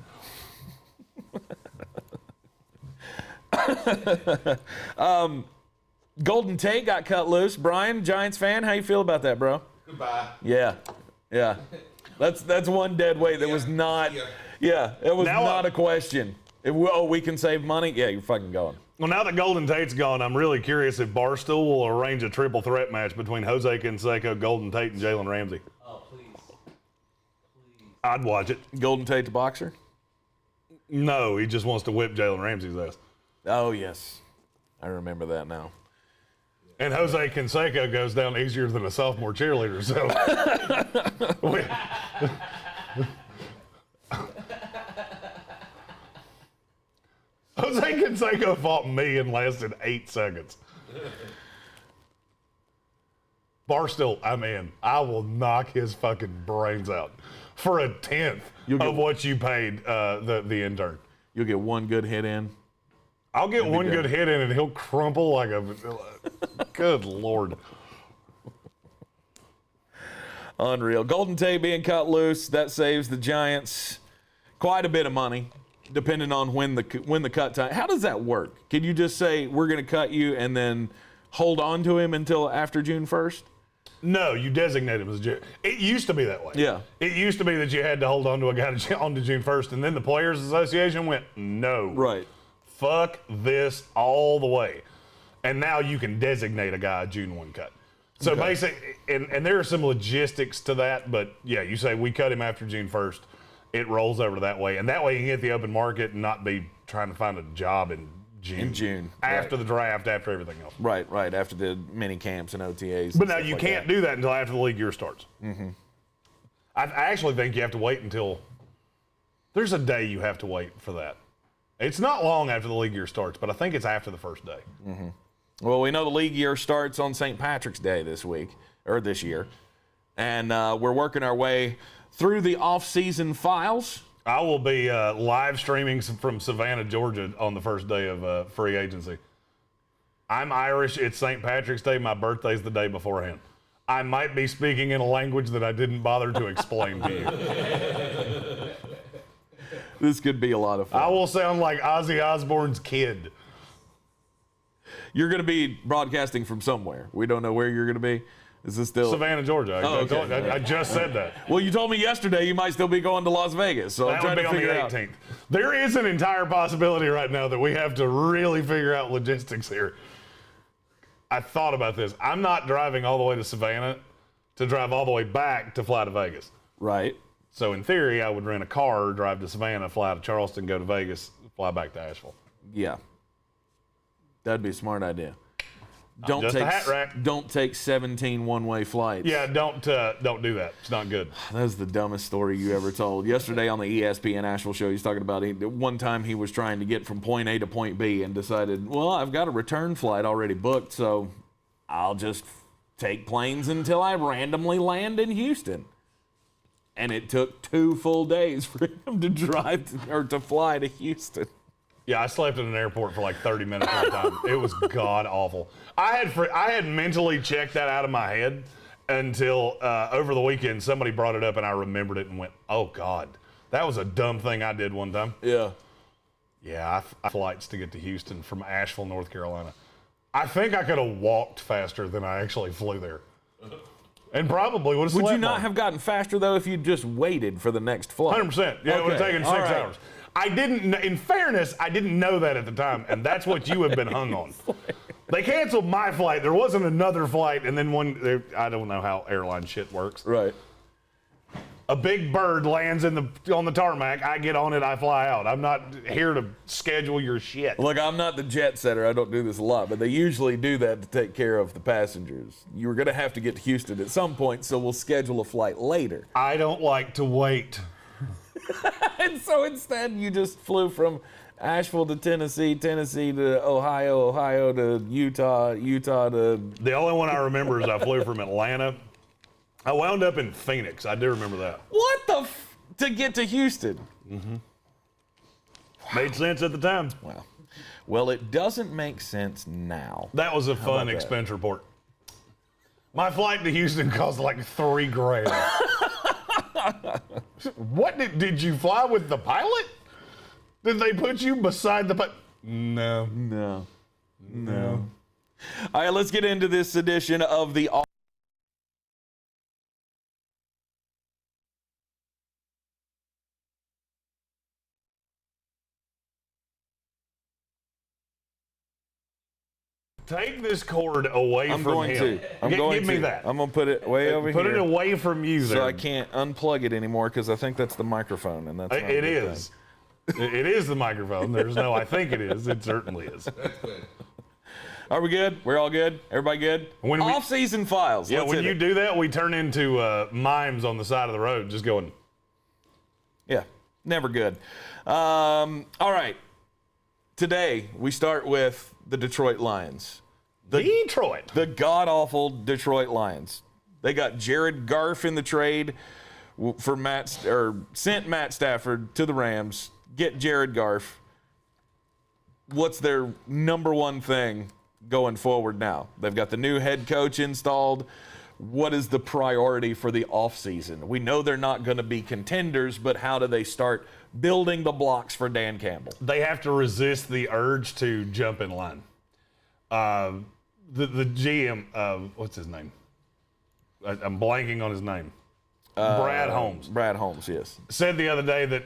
Golden Tate got cut loose. Brian, Giants fan, how you feel about that, bro? Goodbye. Yeah. That's one dead weight that was not. Yeah, it was now not a question. We can save money. Yeah, you're fucking going. Well, now that Golden Tate's gone, I'm really curious if Barstool will arrange a triple threat match between Jose Canseco, Golden Tate, and Jalen Ramsey. Oh, please. I'd watch it. Golden Tate the boxer? No, he just wants to whip Jalen Ramsey's ass. Oh, yes. I remember that now. And Jose Canseco goes down easier than a sophomore cheerleader, so. Jose Canseco fought me and lasted 8 seconds. Barstool, I'm in. I will knock his fucking brains out for a tenth of what you paid the intern. You'll get one good hit in. I'll get one good hit in and he'll crumple like a. Good Lord. Unreal. Golden Tate being cut loose, that saves the Giants quite a bit of money, depending on when the cut time. How does that work? Can you just say, we're going to cut you and then hold on to him until after June 1st? No, you designate him as June. It used to be that way. Yeah. It used to be that you had to hold on to a guy on to June 1st, and then the Players Association went, no. Right. Fuck this all the way. And now you can designate a guy a June 1 cut. So basically, and there are some logistics to that, but yeah, you say we cut him after June 1st, it rolls over to that way. And that way you can hit the open market and not be trying to find a job in June. After the draft, after everything else. Right, after the mini camps and OTAs. But now you can't do that until after the league year starts. Mm-hmm. I actually think you have to wait until there's a day you have to wait for that. It's not long after the league year starts, but I think it's after the first day. Mm-hmm. Well, we know the league year starts on St. Patrick's Day this year. And we're working our way through the Offseason Files. I will be live streaming from Savannah, Georgia on the first day of free agency. I'm Irish. It's St. Patrick's Day. My birthday's the day beforehand. I might be speaking in a language that I didn't bother to explain to you. This could be a lot of fun. I will sound like Ozzy Osbourne's kid. You're going to be broadcasting from somewhere. We don't know where you're going to be. Is this still Savannah, Georgia? I just said that. Well, you told me yesterday you might still be going to Las Vegas, so I'm trying to figure out. That would be on the 18th. There is an entire possibility right now that we have to really figure out logistics here. I thought about this. I'm not driving all the way to Savannah to drive all the way back to fly to Vegas. Right. So in theory, I would rent a car, drive to Savannah, fly to Charleston, go to Vegas, fly back to Asheville. Yeah. That'd be a smart idea. Just a hat rack. Don't take 17 one-way flights. Yeah, don't do that. It's not good. That's the dumbest story you ever told. Yesterday on the ESPN Asheville show, he's talking about one time he was trying to get from point A to point B and decided, well, I've got a return flight already booked, so I'll just take planes until I randomly land in Houston. And it took 2 full days for him to to fly to Houston. Yeah, I slept in an airport for like 30 minutes at a time. It was god awful. I had mentally checked that out of my head until over the weekend somebody brought it up and I remembered it and went, oh God, that was a dumb thing I did one time. Yeah. Yeah, I flights to get to Houston from Asheville, North Carolina. I think I could have walked faster than I actually flew there. And probably would have slept. Would you not more. have gotten faster, though, if you just waited for the next flight? 100%. Yeah, it would have taken 6 hours. I didn't, in fairness, I didn't know that at the time, and that's what you have been hung on. They canceled my flight. There wasn't another flight, and then I don't know how airline shit works. Right. A big bird lands on the tarmac. I get on it. I fly out. I'm not here to schedule your shit. Look, I'm not the jet setter. I don't do this a lot, but they usually do that to take care of the passengers. You're going to have to get to Houston at some point, so we'll schedule a flight later. I don't like to wait. And so instead, you just flew from Asheville to Tennessee, Tennessee to Ohio, Ohio to Utah, Utah to... The only one I remember is I flew from Atlanta. I wound up in Phoenix. I do remember that. What the to get to Houston? Mm-hmm. Made sense at the time. Wow. Well, it doesn't make sense now. That was a fun expense report. My flight to Houston cost like $3,000. What did you fly with the pilot? Did they put you beside the pilot? No. All right, let's get into this edition of the... Take this cord away I'm from going him. to. I'm going Give to. me that. I'm going to put it way over here. Put it away from you there. So I can't unplug it anymore because I think that's the microphone, and that's not a It good is. It is the microphone. There's no I think it is. It certainly is. Are we good? We're all good? Everybody good? Off-season files. Yeah, Let's when hit you it. do that, we turn into mimes on the side of the road just going. Yeah, never good. All right. Today, we start with the Detroit Lions. Detroit. The god-awful Detroit Lions. They got Jared Goff in the trade for sent Matt Stafford to the Rams. Get Jared Goff. What's their number one thing going forward now? They've got the new head coach installed. What is the priority for the offseason? We know they're not going to be contenders, but how do they start building the blocks for Dan Campbell? They have to resist the urge to jump in line. The GM, what's his name? I'm blanking on his name. Brad Holmes. Brad Holmes, yes. Said the other day that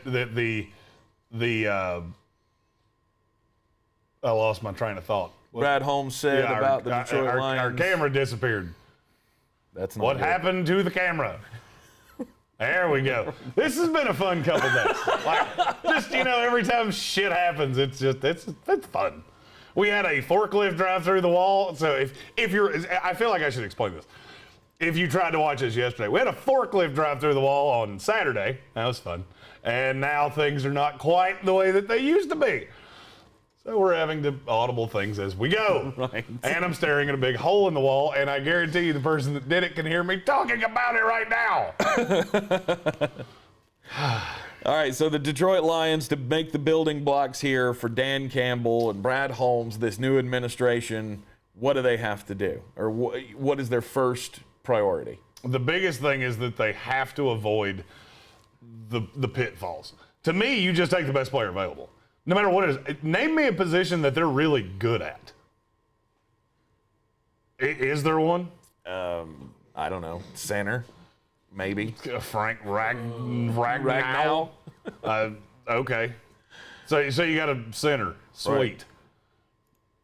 I lost my train of thought. Brad Holmes said about the Detroit Lions. Our camera disappeared. That's not What good. happened to the camera? There we go. This has been a fun couple days. Every time shit happens, it's fun. We had a forklift drive through the wall. So if you're, I feel like I should explain this. If you tried to watch this yesterday, we had a forklift drive through the wall on Saturday. That was fun. And now things are not quite the way that they used to be. So we're having to audible things as we go. Right. And I'm staring at a big hole in the wall, and I guarantee you the person that did it can hear me talking about it right now. All right, so the Detroit Lions, to make the building blocks here for Dan Campbell and Brad Holmes, this new administration, what do they have to do? Or what is their first priority? The biggest thing is that they have to avoid the pitfalls. To me, you just take the best player available. No matter what it is. Name me a position that they're really good at. Is there one? I don't know. Center, maybe. Frank Ragnow? Okay. So you got a center. Sweet.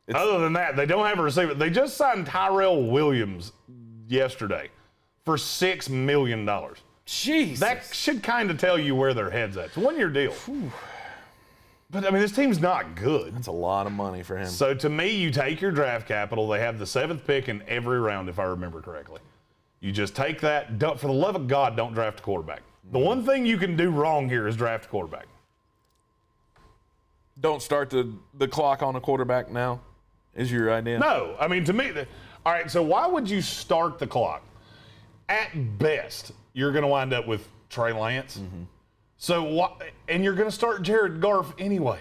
Right. Other than that, they don't have a receiver. They just signed Tyrell Williams yesterday for $6 million. Jeez. That should kind of tell you where their head's at. It's a one-year deal. But, this team's not good. That's a lot of money for him. So, to me, you take your draft capital. They have the 7th pick in every round, if I remember correctly. You just take that. For the love of God, don't draft a quarterback. The one thing you can do wrong here is draft a quarterback. Don't start the clock on a quarterback now, is your idea? No. To me, all right, so why would you start the clock? At best, you're going to wind up with Trey Lance. Mm-hmm. So, and you're going to start Jared Goff anyway.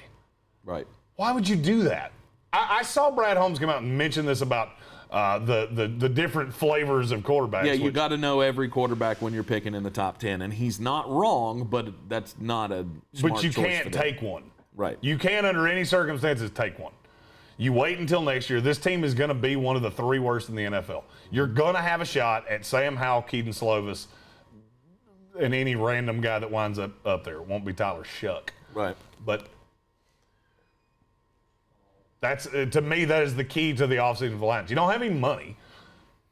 Right. Why would you do that? I saw Brad Holmes come out and mention this about the different flavors of quarterbacks. Yeah, you got to know every quarterback when you're picking in the top 10, and he's not wrong, but that's not a smart But you choice can't for them. take one. Right. You can't, under any circumstances, take one. You wait until next year. This team is going to be one of the 3 worst in the NFL. You're going to have a shot at Sam Howell, Keaton Slovis, and any random guy that winds up there. It won't be Tyler Shuck. Right. But that's to me, that is the key to the offseason for the Lions. You don't have any money.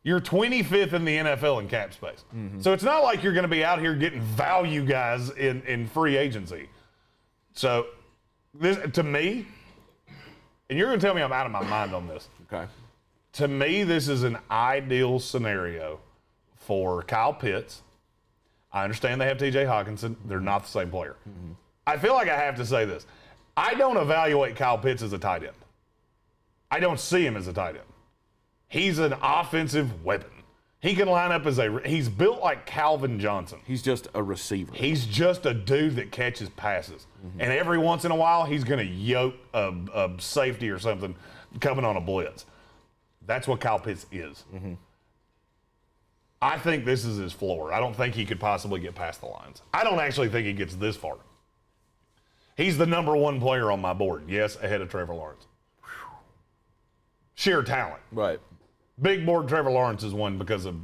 You're 25th in the NFL in cap space. Mm-hmm. So it's not like you're going to be out here getting value guys in free agency. So this, to me, and you're going to tell me I'm out of my mind on this. Okay. To me, this is an ideal scenario for Kyle Pitts. I understand they have TJ Hawkinson. They're not the same player. Mm-hmm. I feel like I have to say this. I don't evaluate Kyle Pitts as a tight end. I don't see him as a tight end. He's an offensive weapon. He can line up he's built like Calvin Johnson. He's just a receiver. He's just a dude that catches passes. Mm-hmm. And every once in a while, he's going to yoke a safety or something coming on a blitz. That's what Kyle Pitts is. Mm-hmm. I think this is his floor. I don't think he could possibly get past the Lions. I don't actually think he gets this far. He's the number 1 player on my board. Yes, ahead of Trevor Lawrence. Sheer talent. Right. Big board Trevor Lawrence is one because of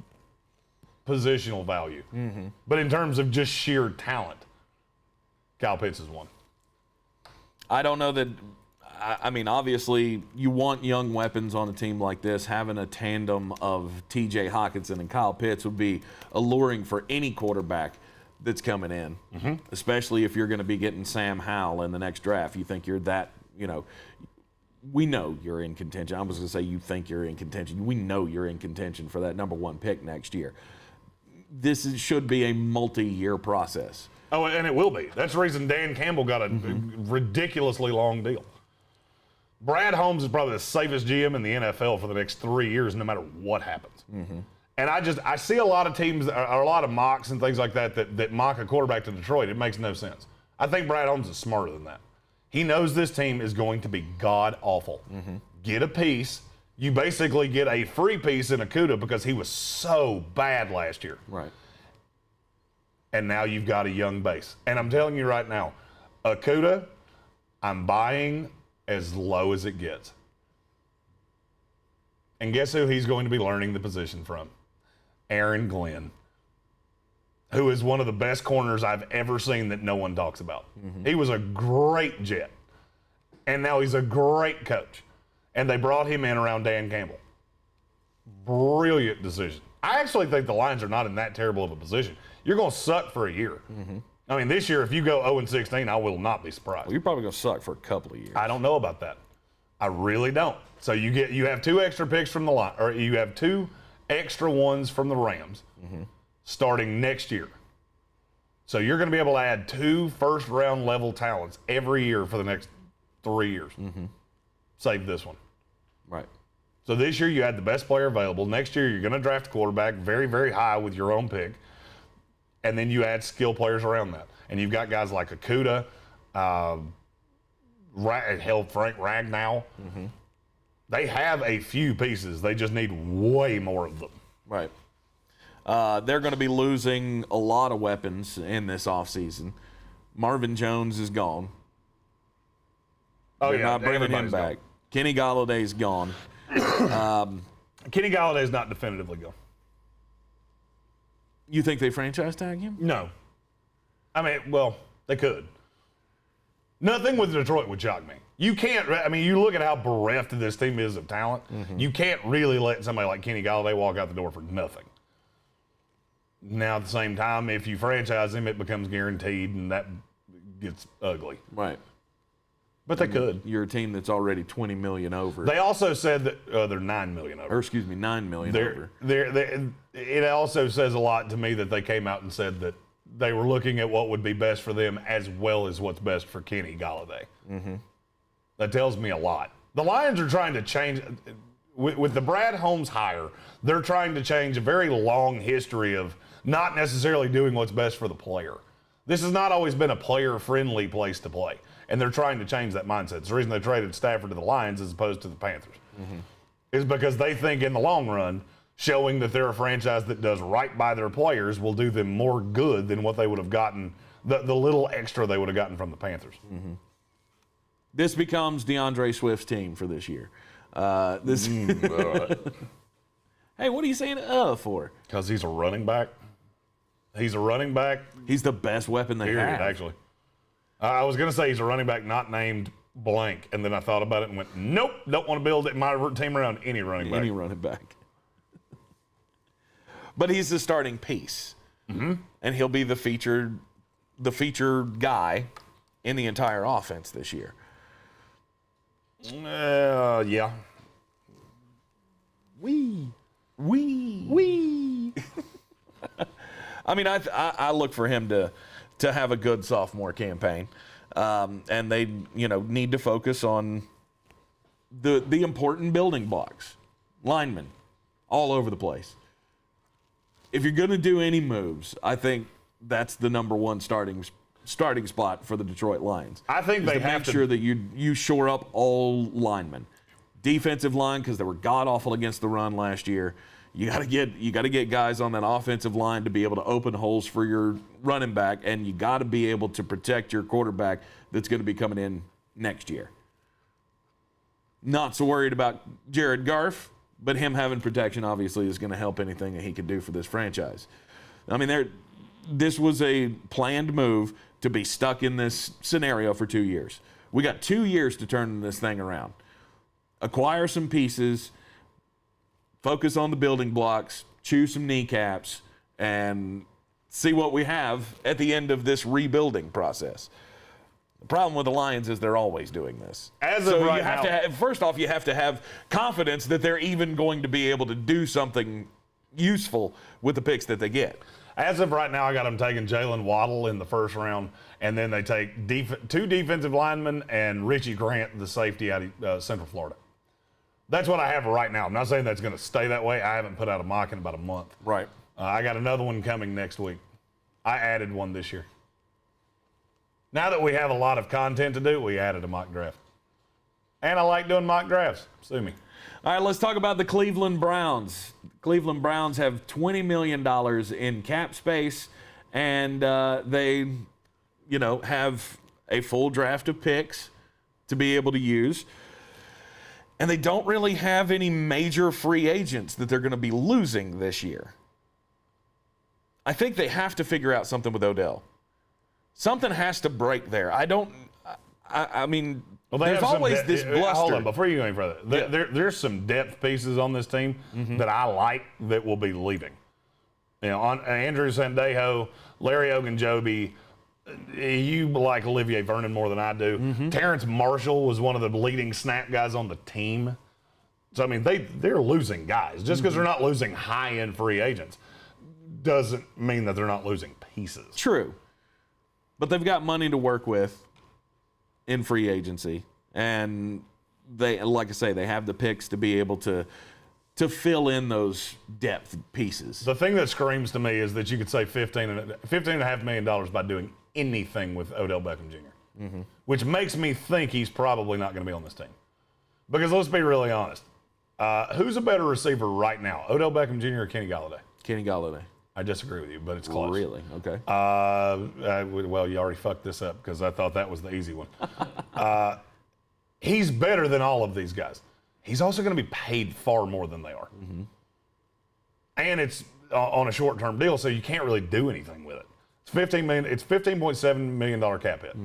positional value. Mm-hmm. But in terms of just sheer talent, Kyle Pitts is one. I don't know that I mean, obviously, you want young weapons on a team like this. Having a tandem of T.J. Hockenson and Kyle Pitts would be alluring for any quarterback that's coming in, especially if you're going to be getting Sam Howell in the next draft. You think you're that, we know you're in contention. I was going to say you think you're in contention. We know you're in contention for that number 1 pick next year. Should be a multi-year process. Oh, and it will be. That's the reason Dan Campbell got a ridiculously long deal. Brad Holmes is probably the safest GM in the NFL for the next 3 years, no matter what happens. And I see a lot of teams, or a lot of mocks and things like that mock a quarterback to Detroit. It makes no sense. I think Brad Holmes is smarter than that. He knows this team is going to be god-awful. Get a piece. You basically get a free piece in Okudah because he was so bad last year. Right. And now you've got a young base. And I'm telling you right now, Okudah, I'm buying as low as it gets. And guess who he's going to be learning the position from? Aaron Glenn, who is one of the best corners I've ever seen that no one talks about. He was a great Jet, and now he's a great coach. And they brought him in around Dan Campbell. Brilliant decision. I actually think the Lions are not in that terrible of a position. You're going to suck for a year. I mean, this year, if you go 0-16, I will not be surprised. Well, you're probably going to suck for a couple of years. I don't know about that. I really don't. So you have 2 extra picks from the line, or you have 2 extra ones from the Rams starting next year. So you're going to be able to add 2 first-round level talents every year for the next 3 years. Save this one. Right. So this year you had the best player available. Next year you're going to draft a quarterback very, very high with your own pick. And then you add skill players around that. And you've got guys like Okudah, Frank Ragnow. They have a few pieces. They just need way more of them. Right. They're going to be losing a lot of weapons in this offseason. Marvin Jones is gone. They're not bringing him back. Gone. Kenny Galladay's gone. Kenny Galladay's not definitively gone. You think they franchise tag him? No. I mean, well, they could. Nothing with Detroit would shock me. You can't, I mean, you look at how bereft this team is of talent. You can't really let somebody like Kenny Galladay walk out the door for nothing. Now, at the same time, if you franchise him, it becomes guaranteed, and that gets ugly. Right. But they could. You're a team that's already $20 million over. They also said that they're $9 million over. Or excuse me, $9 million over. It also says a lot to me that they came out and said that they were looking at what would be best for them as well as what's best for Kenny Galladay. That tells me a lot. The Lions are trying to change, with the Brad Holmes hire, they're trying to change a very long history of not necessarily doing what's best for the player. This has not always been a player-friendly place to play, and they're trying to change that mindset. It's the reason they traded Stafford to the Lions as opposed to the Panthers. Is because they think in the long run, showing that they're a franchise that does right by their players will do them more good than what they would have gotten, the little extra they would have gotten from the Panthers. This becomes DeAndre Swift's team for this year. Hey, what are you saying for? Because he's a running back. He's a running back. He's the best weapon they have. Actually. I was going to say he's a running back not named blank, and then I thought about it and went, nope, don't want to build my team around any running back. Any running back. But he's the starting piece. And he'll be the featured guy in the entire offense this year. Yeah. Wee. I mean, I look for him to have a good sophomore campaign, and they need to focus on the important building blocks, linemen, all over the place. If you're going to do any moves, I think that's the number one starting spot for the Detroit Lions. I think they have to make sure that you shore up all linemen, defensive line, because they were god awful against the run last year. You got to get guys on that offensive line to be able to open holes for your running back, and you got to be able to protect your quarterback that's going to be coming in next year. Not so worried about Jared Goff, but him having protection obviously is going to help anything that he can do for this franchise. I mean, this was a planned move to be stuck in this scenario for 2 years We got 2 years to turn this thing around. Acquire some pieces, focus on the building blocks, chew some kneecaps, and see what we have at the end of this rebuilding process. The problem with the Lions is they're always doing this. First off, you have to have confidence that they're even going to be able to do something useful with the picks that they get. As of right now, I got them taking Jalen Waddle in the first round, and then they take 2 defensive linemen and Richie Grant, the safety out of Central Florida. That's what I have right now. I'm not saying that's going to stay that way. I haven't put out a mock in about a month. Right. I got another one coming next week. I added one this year. Now that we have a lot of content to do, we added a mock draft. And I like doing mock drafts. Sue me. All right, let's talk about the Cleveland Browns. Cleveland Browns have $20 million in cap space, and they, have a full draft of picks to be able to use. And they don't really have any major free agents that they're going to be losing this year. I think they have to figure out something with Odell. Something has to break there. I mean, there's always this bluster. Hold on, before you go any further. There's some depth pieces on this team that I like that will be leaving. On Andrew Sandejo, Larry Ogunjobi, you like Olivier Vernon more than I do. Terrence Marshall was one of the leading snap guys on the team. So, I mean, they're losing guys. Just because they're not losing high-end free agents doesn't mean that they're not losing pieces. True. But they've got money to work with in free agency. And they, like I say, they have the picks to be able to fill in those depth pieces. The thing that screams to me is that you could save $15.5 million by doing anything with Odell Beckham Jr., which makes me think he's probably not going to be on this team. Because let's be really honest. Who's a better receiver right now, Odell Beckham Jr. or Kenny Golladay? Kenny Golladay. I disagree with you, but it's close. Really? Okay. Well, you already fucked this up because I thought that was the easy one. He's better than all of these guys. He's also going to be paid far more than they are. And it's on a short-term deal, so you can't really do anything with it. It's $15.7 million cap hit.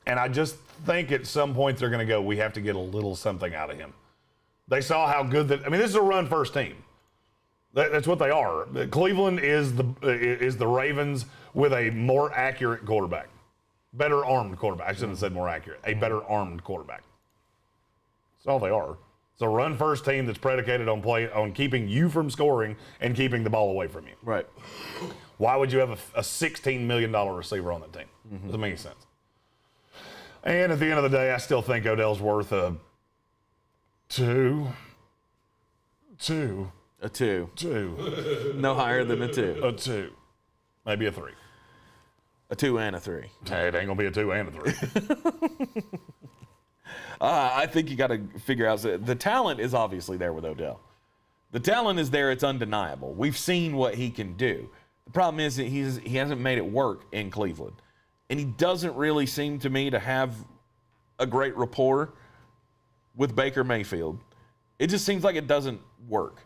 And I just think at some point they're going to go, we have to get a little something out of him. They saw how good that – I mean, this is a run-first team. That's what they are. Cleveland is the Ravens with a more accurate quarterback. Better armed quarterback. I shouldn't have said more accurate. A better armed quarterback. That's all they are. It's a run-first team that's predicated on keeping you from scoring and keeping the ball away from you. Right. Why would you have a $16 million receiver on that team? Doesn't make any sense. And at the end of the day, I still think Odell's worth a two. A 2. No higher than a 2. A 2. Maybe a 3. A 2 and a 3. Hey, it ain't going to be a 2 and a 3. I think you got to figure out the talent is obviously there with Odell. The talent is there. It's undeniable. We've seen what he can do. The problem is that he hasn't made it work in Cleveland. And he doesn't really seem to me to have a great rapport with Baker Mayfield. It just seems like it doesn't work.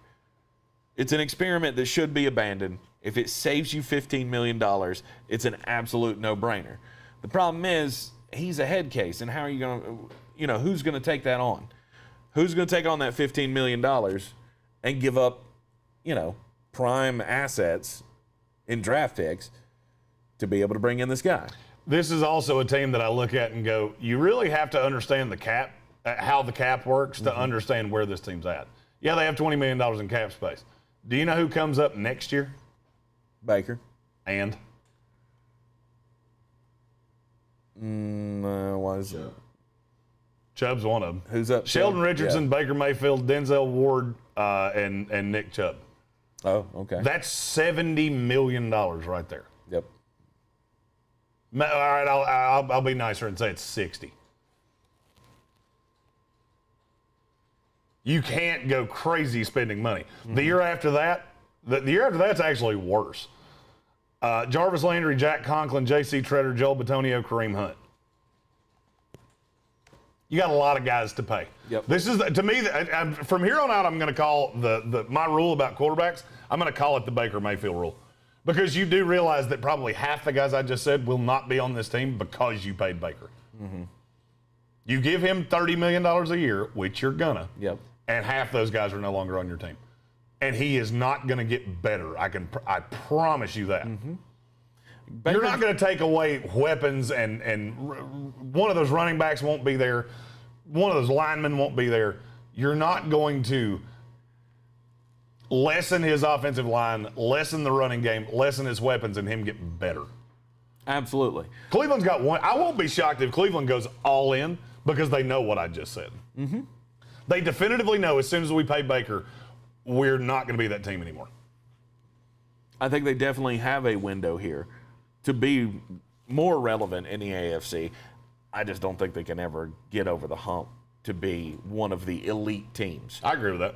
It's an experiment that should be abandoned. If it saves you $15 million, it's an absolute no-brainer. The problem is he's a head case, and how are you going to, who's going to take that on? Who's going to take on that $15 million and give up, prime assets in draft picks to be able to bring in this guy? This is also a team that I look at and go, you really have to understand the cap, how the cap works to understand where this team's at. Yeah, they have $20 million in cap space. Do you know who comes up next year? Baker. And? Why is it? Chubb's one of them. Who's up? Sheldon Richardson, yeah. Baker Mayfield, Denzel Ward, and Nick Chubb. Oh, okay. That's $70 million right there. Yep. All right, I'll be nicer and say it's 60. You can't go crazy spending money. The year after that, the year after that's actually worse. Jarvis Landry, Jack Conklin, J.C. Treader, Joel Bitonio, Kareem Hunt. You got a lot of guys to pay. Yep. This is, to me, from here on out, I'm going to call my rule about quarterbacks, I'm going to call it the Baker Mayfield rule. Because you do realize that probably half the guys I just said will not be on this team because you paid Baker. You give him $30 million a year, which you're gonna. Yep. And half those guys are no longer on your team. And he is not going to get better. I promise you that. Mm-hmm. You're not going to take away weapons, and one of those running backs won't be there. One of those linemen won't be there. You're not going to lessen his offensive line, lessen the running game, lessen his weapons, and him get better. Absolutely. Cleveland's got one. I won't be shocked if Cleveland goes all in because they know what I just said. Mm-hmm. They definitively know as soon as we pay Baker, we're not going to be that team anymore. I think they definitely have a window here to be more relevant in the AFC. I just don't think they can ever get over the hump to be one of the elite teams. I agree with that.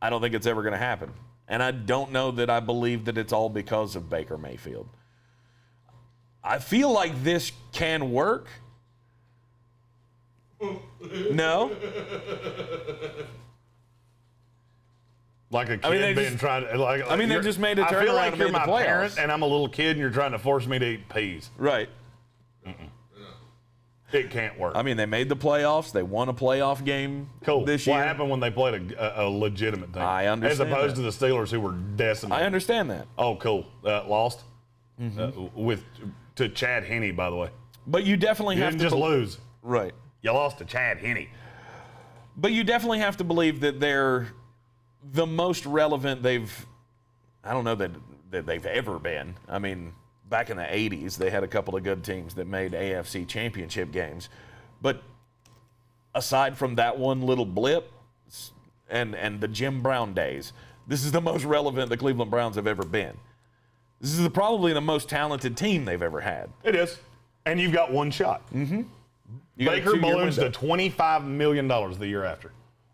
I don't think it's ever going to happen. And I don't know that I believe that it's all because of Baker Mayfield. I feel like this can work. No? Like a kid being trying to. They just made a turnaround. I feel like you're my playoffs. parent and I'm a little kid and you're trying to force me to eat peas. Right. It can't work. I mean, they made the playoffs. They won a playoff game this year. What happened when they played a legitimate team? I understand. As opposed to the Steelers who were decimated. I understand that. Oh, cool. Lost? To Chad Henne, by the way. But you definitely have to just lose. Right. You lost to Chad Henne. But you definitely have to believe that they're the most relevant I don't know that they've ever been. I mean, back in the 80s, they had a couple of good teams that made AFC championship games. But aside from that one little blip and the Jim Brown days, this is the most relevant the Cleveland Browns have ever been. This is probably the most talented team they've ever had. It is. And you've got one shot. Mm-hmm. Baker balloons to $25 million the year after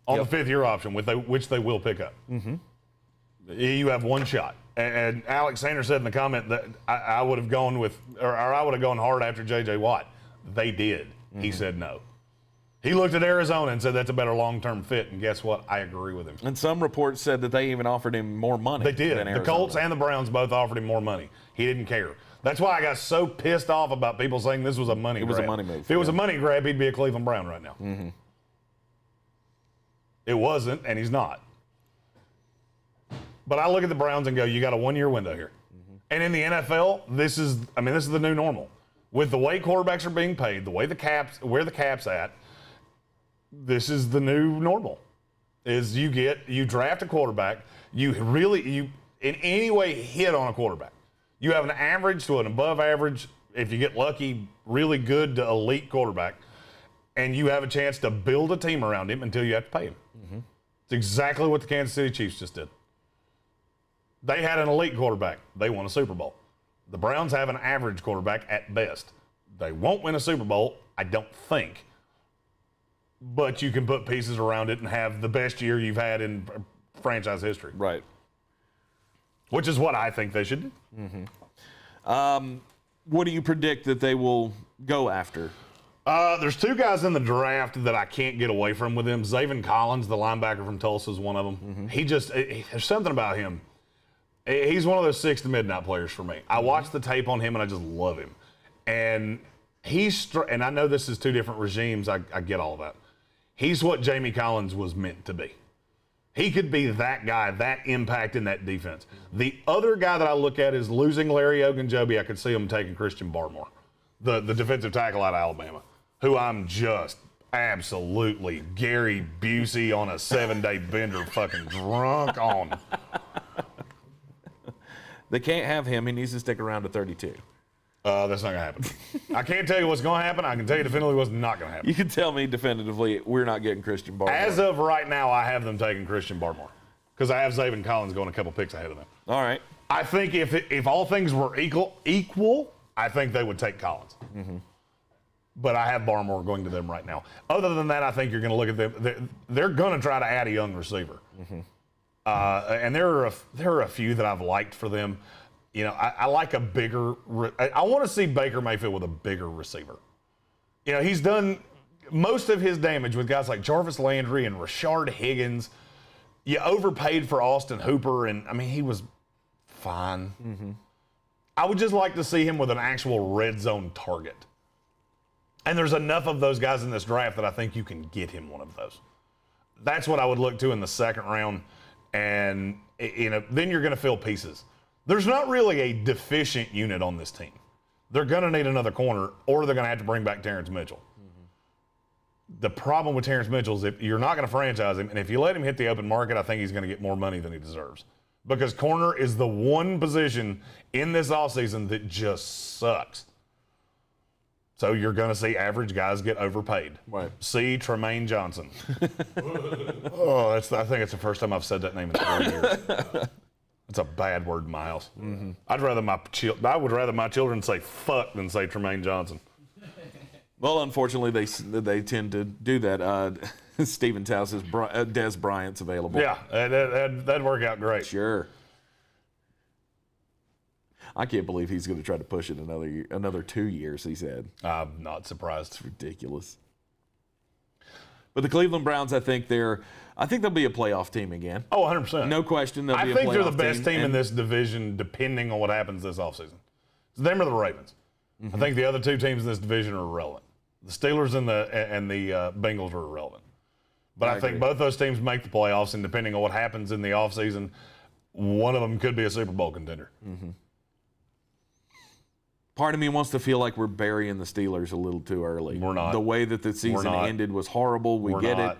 on the fifth-year option, which they will pick up. Mm-hmm. You have one shot. And Alex Sanders said in the comment that I would have gone I would have gone hard after J.J. Watt. They did. Mm-hmm. He said no. He looked at Arizona and said that's a better long-term fit, and guess what? I agree with him. And some reports said that they even offered him more money. They did. The Colts and the Browns both offered him more money. He didn't care. That's why I got so pissed off about people saying this was a money grab. It was a money move. If it was a money grab, he'd be a Cleveland Brown right now. Mm-hmm. It wasn't, and he's not. But I look at the Browns and go, you got a one-year window here. Mm-hmm. And in the NFL, this is the new normal. With the way quarterbacks are being paid, the way where the cap's at, this is the new normal. Is you draft a quarterback, you in any way hit on a quarterback. You have an average to an above average, if you get lucky, really good to elite quarterback, and you have a chance to build a team around him until you have to pay him. Mm-hmm. It's exactly what the Kansas City Chiefs just did. They had an elite quarterback. They won a Super Bowl. The Browns have an average quarterback at best. They won't win a Super Bowl, I don't think. But you can put pieces around it and have the best year you've had in franchise history. Right. Which is what I think they should do. Mm-hmm. What do you predict that they will go after? There's two guys in the draft that I can't get away from with him. Zaven Collins, the linebacker from Tulsa, is one of them. Mm-hmm. There's something about him. He's one of those 6 to midnight players for me. I watched the tape on him and I just love him. And and I know this is two different regimes. I get all of that. He's what Jamie Collins was meant to be. He could be that guy, that impact in that defense. The other guy that I look at is losing Larry Ogunjobi. I could see him taking Christian Barmore, the defensive tackle out of Alabama, who I'm just absolutely Gary Busey on a 7-day bender fucking drunk on. They can't have him. He needs to stick around to 32. That's not going to happen. I can't tell you what's going to happen. I can tell you definitively what's not going to happen. You can tell me definitively we're not getting Christian Barmore. As of right now, I have them taking Christian Barmore because I have Zaven Collins going a couple picks ahead of them. All right. I think if all things were equal, I think they would take Collins. Mm-hmm. But I have Barmore going to them right now. Other than that, I think you're going to look at them. They're going to try to add a young receiver. Mm-hmm. And there are a few that I've liked for them. You know, I like a bigger – I want to see Baker Mayfield with a bigger receiver. You know, he's done most of his damage with guys like Jarvis Landry and Rashard Higgins. You overpaid for Austin Hooper, and, I mean, he was fine. Mm-hmm. I would just like to see him with an actual red zone target. And there's enough of those guys in this draft that I think you can get him one of those. That's what I would look to in the second round. And, then you're going to fill pieces. There's not really a deficient unit on this team. They're going to need another corner, or they're going to have to bring back Terrence Mitchell. The problem with Terrence Mitchell is if you're not going to franchise him, and if you let him hit the open market, I think he's going to get more money than he deserves. Because corner is the one position in this offseason that just sucks. So you're going to see average guys get overpaid. Right. See Tremaine Johnson. I think it's the first time I've said that name in 4 years. It's a bad word, Miles. Mm-hmm. I would rather my children say fuck than say Tremaine Johnson. Well, unfortunately, they tend to do that. Stephen Tao says Des Bryant's available. Yeah, that'd work out great. Sure. I can't believe he's going to try to push it another 2 years, he said. I'm not surprised. It's ridiculous. But the Cleveland Browns, I think they'll be a playoff team again. Oh, 100%. No question they'll be a playoff team. I think they're the best team in this division, depending on what happens this offseason. It's them or the Ravens. Mm-hmm. I think the other two teams in this division are irrelevant. The Steelers and the Bengals are irrelevant. But I think both those teams make the playoffs, and depending on what happens in the offseason, one of them could be a Super Bowl contender. Mm-hmm. Part of me wants to feel like we're burying the Steelers a little too early. We're not. The way that the season ended was horrible. We get it.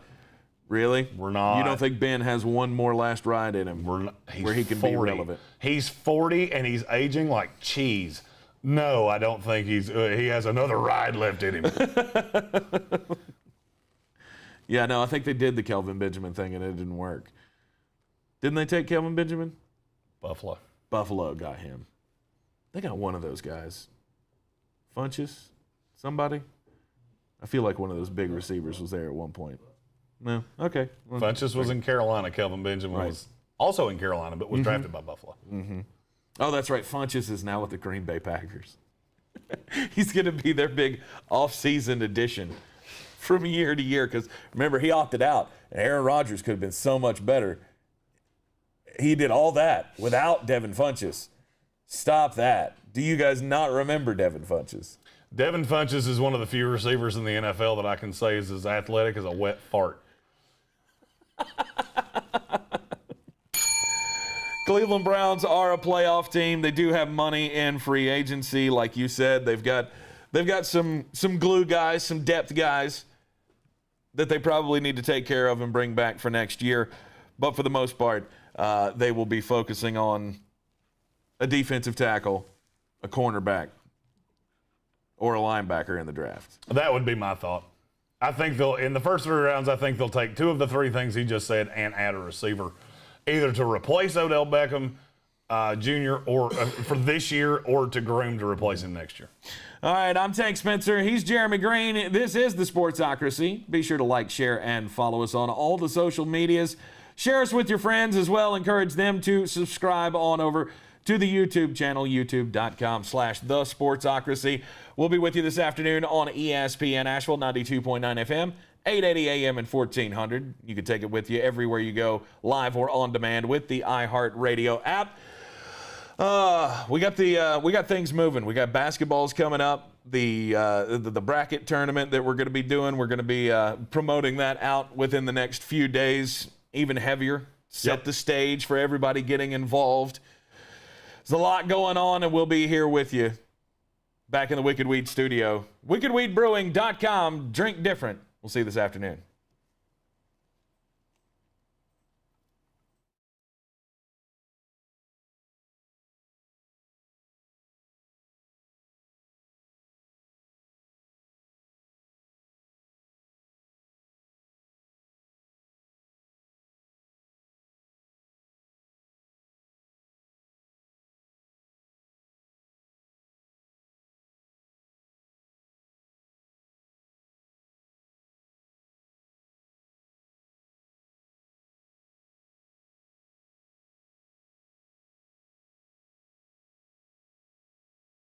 Really? We're not. You don't think Ben has one more last ride in him where he can 40. be relevant? He's 40 and he's aging like cheese. No, I don't think he has another ride left in him. Yeah, no, I think they did the Kelvin Benjamin thing and it didn't work. Didn't they take Kelvin Benjamin? Buffalo got him. They got one of those guys. Funches? Somebody? I feel like one of those big receivers was there at one point. No? Okay. Funches was in Carolina. Kelvin Benjamin was also in Carolina, but was drafted by Buffalo. Mm-hmm. Oh, that's right. Funches is now with the Green Bay Packers. He's going to be their big off-season addition from year to year because, remember, he opted out. And Aaron Rodgers could have been so much better. He did all that without Devin Funches. Stop that. Do you guys not remember Devin Funches? Devin Funches is one of the few receivers in the NFL that I can say is as athletic as a wet fart. Cleveland Browns are a playoff team. They do have money in free agency, like you said. They've got some glue guys, some depth guys that they probably need to take care of and bring back for next year. But for the most part, they will be focusing on a defensive tackle, a cornerback, or a linebacker in the draft. That would be my thought. I think in the first 3 rounds, I think they'll take 2 of the 3 things he just said and add a receiver, either to replace Odell Beckham Jr. or for this year, or to groom to replace him next year. All right, I'm Tank Spencer. He's Jeremy Greene. This is the Sportsocracy. Be sure to like, share, and follow us on all the social medias. Share us with your friends as well. Encourage them to subscribe on over to the YouTube channel, youtube.com/thesportsocracy. We'll be with you this afternoon on ESPN Asheville, 92.9 FM, 880 AM and 1400. You can take it with you everywhere you go, live or on demand with the iHeartRadio app. We got things moving. We got basketballs coming up. The bracket tournament that we're going to be doing. We're going to be promoting that out within the next few days, even heavier. Set the stage for everybody getting involved. There's a lot going on, and we'll be here with you back in the Wicked Weed studio. WickedWeedBrewing.com. Drink different. We'll see you this afternoon.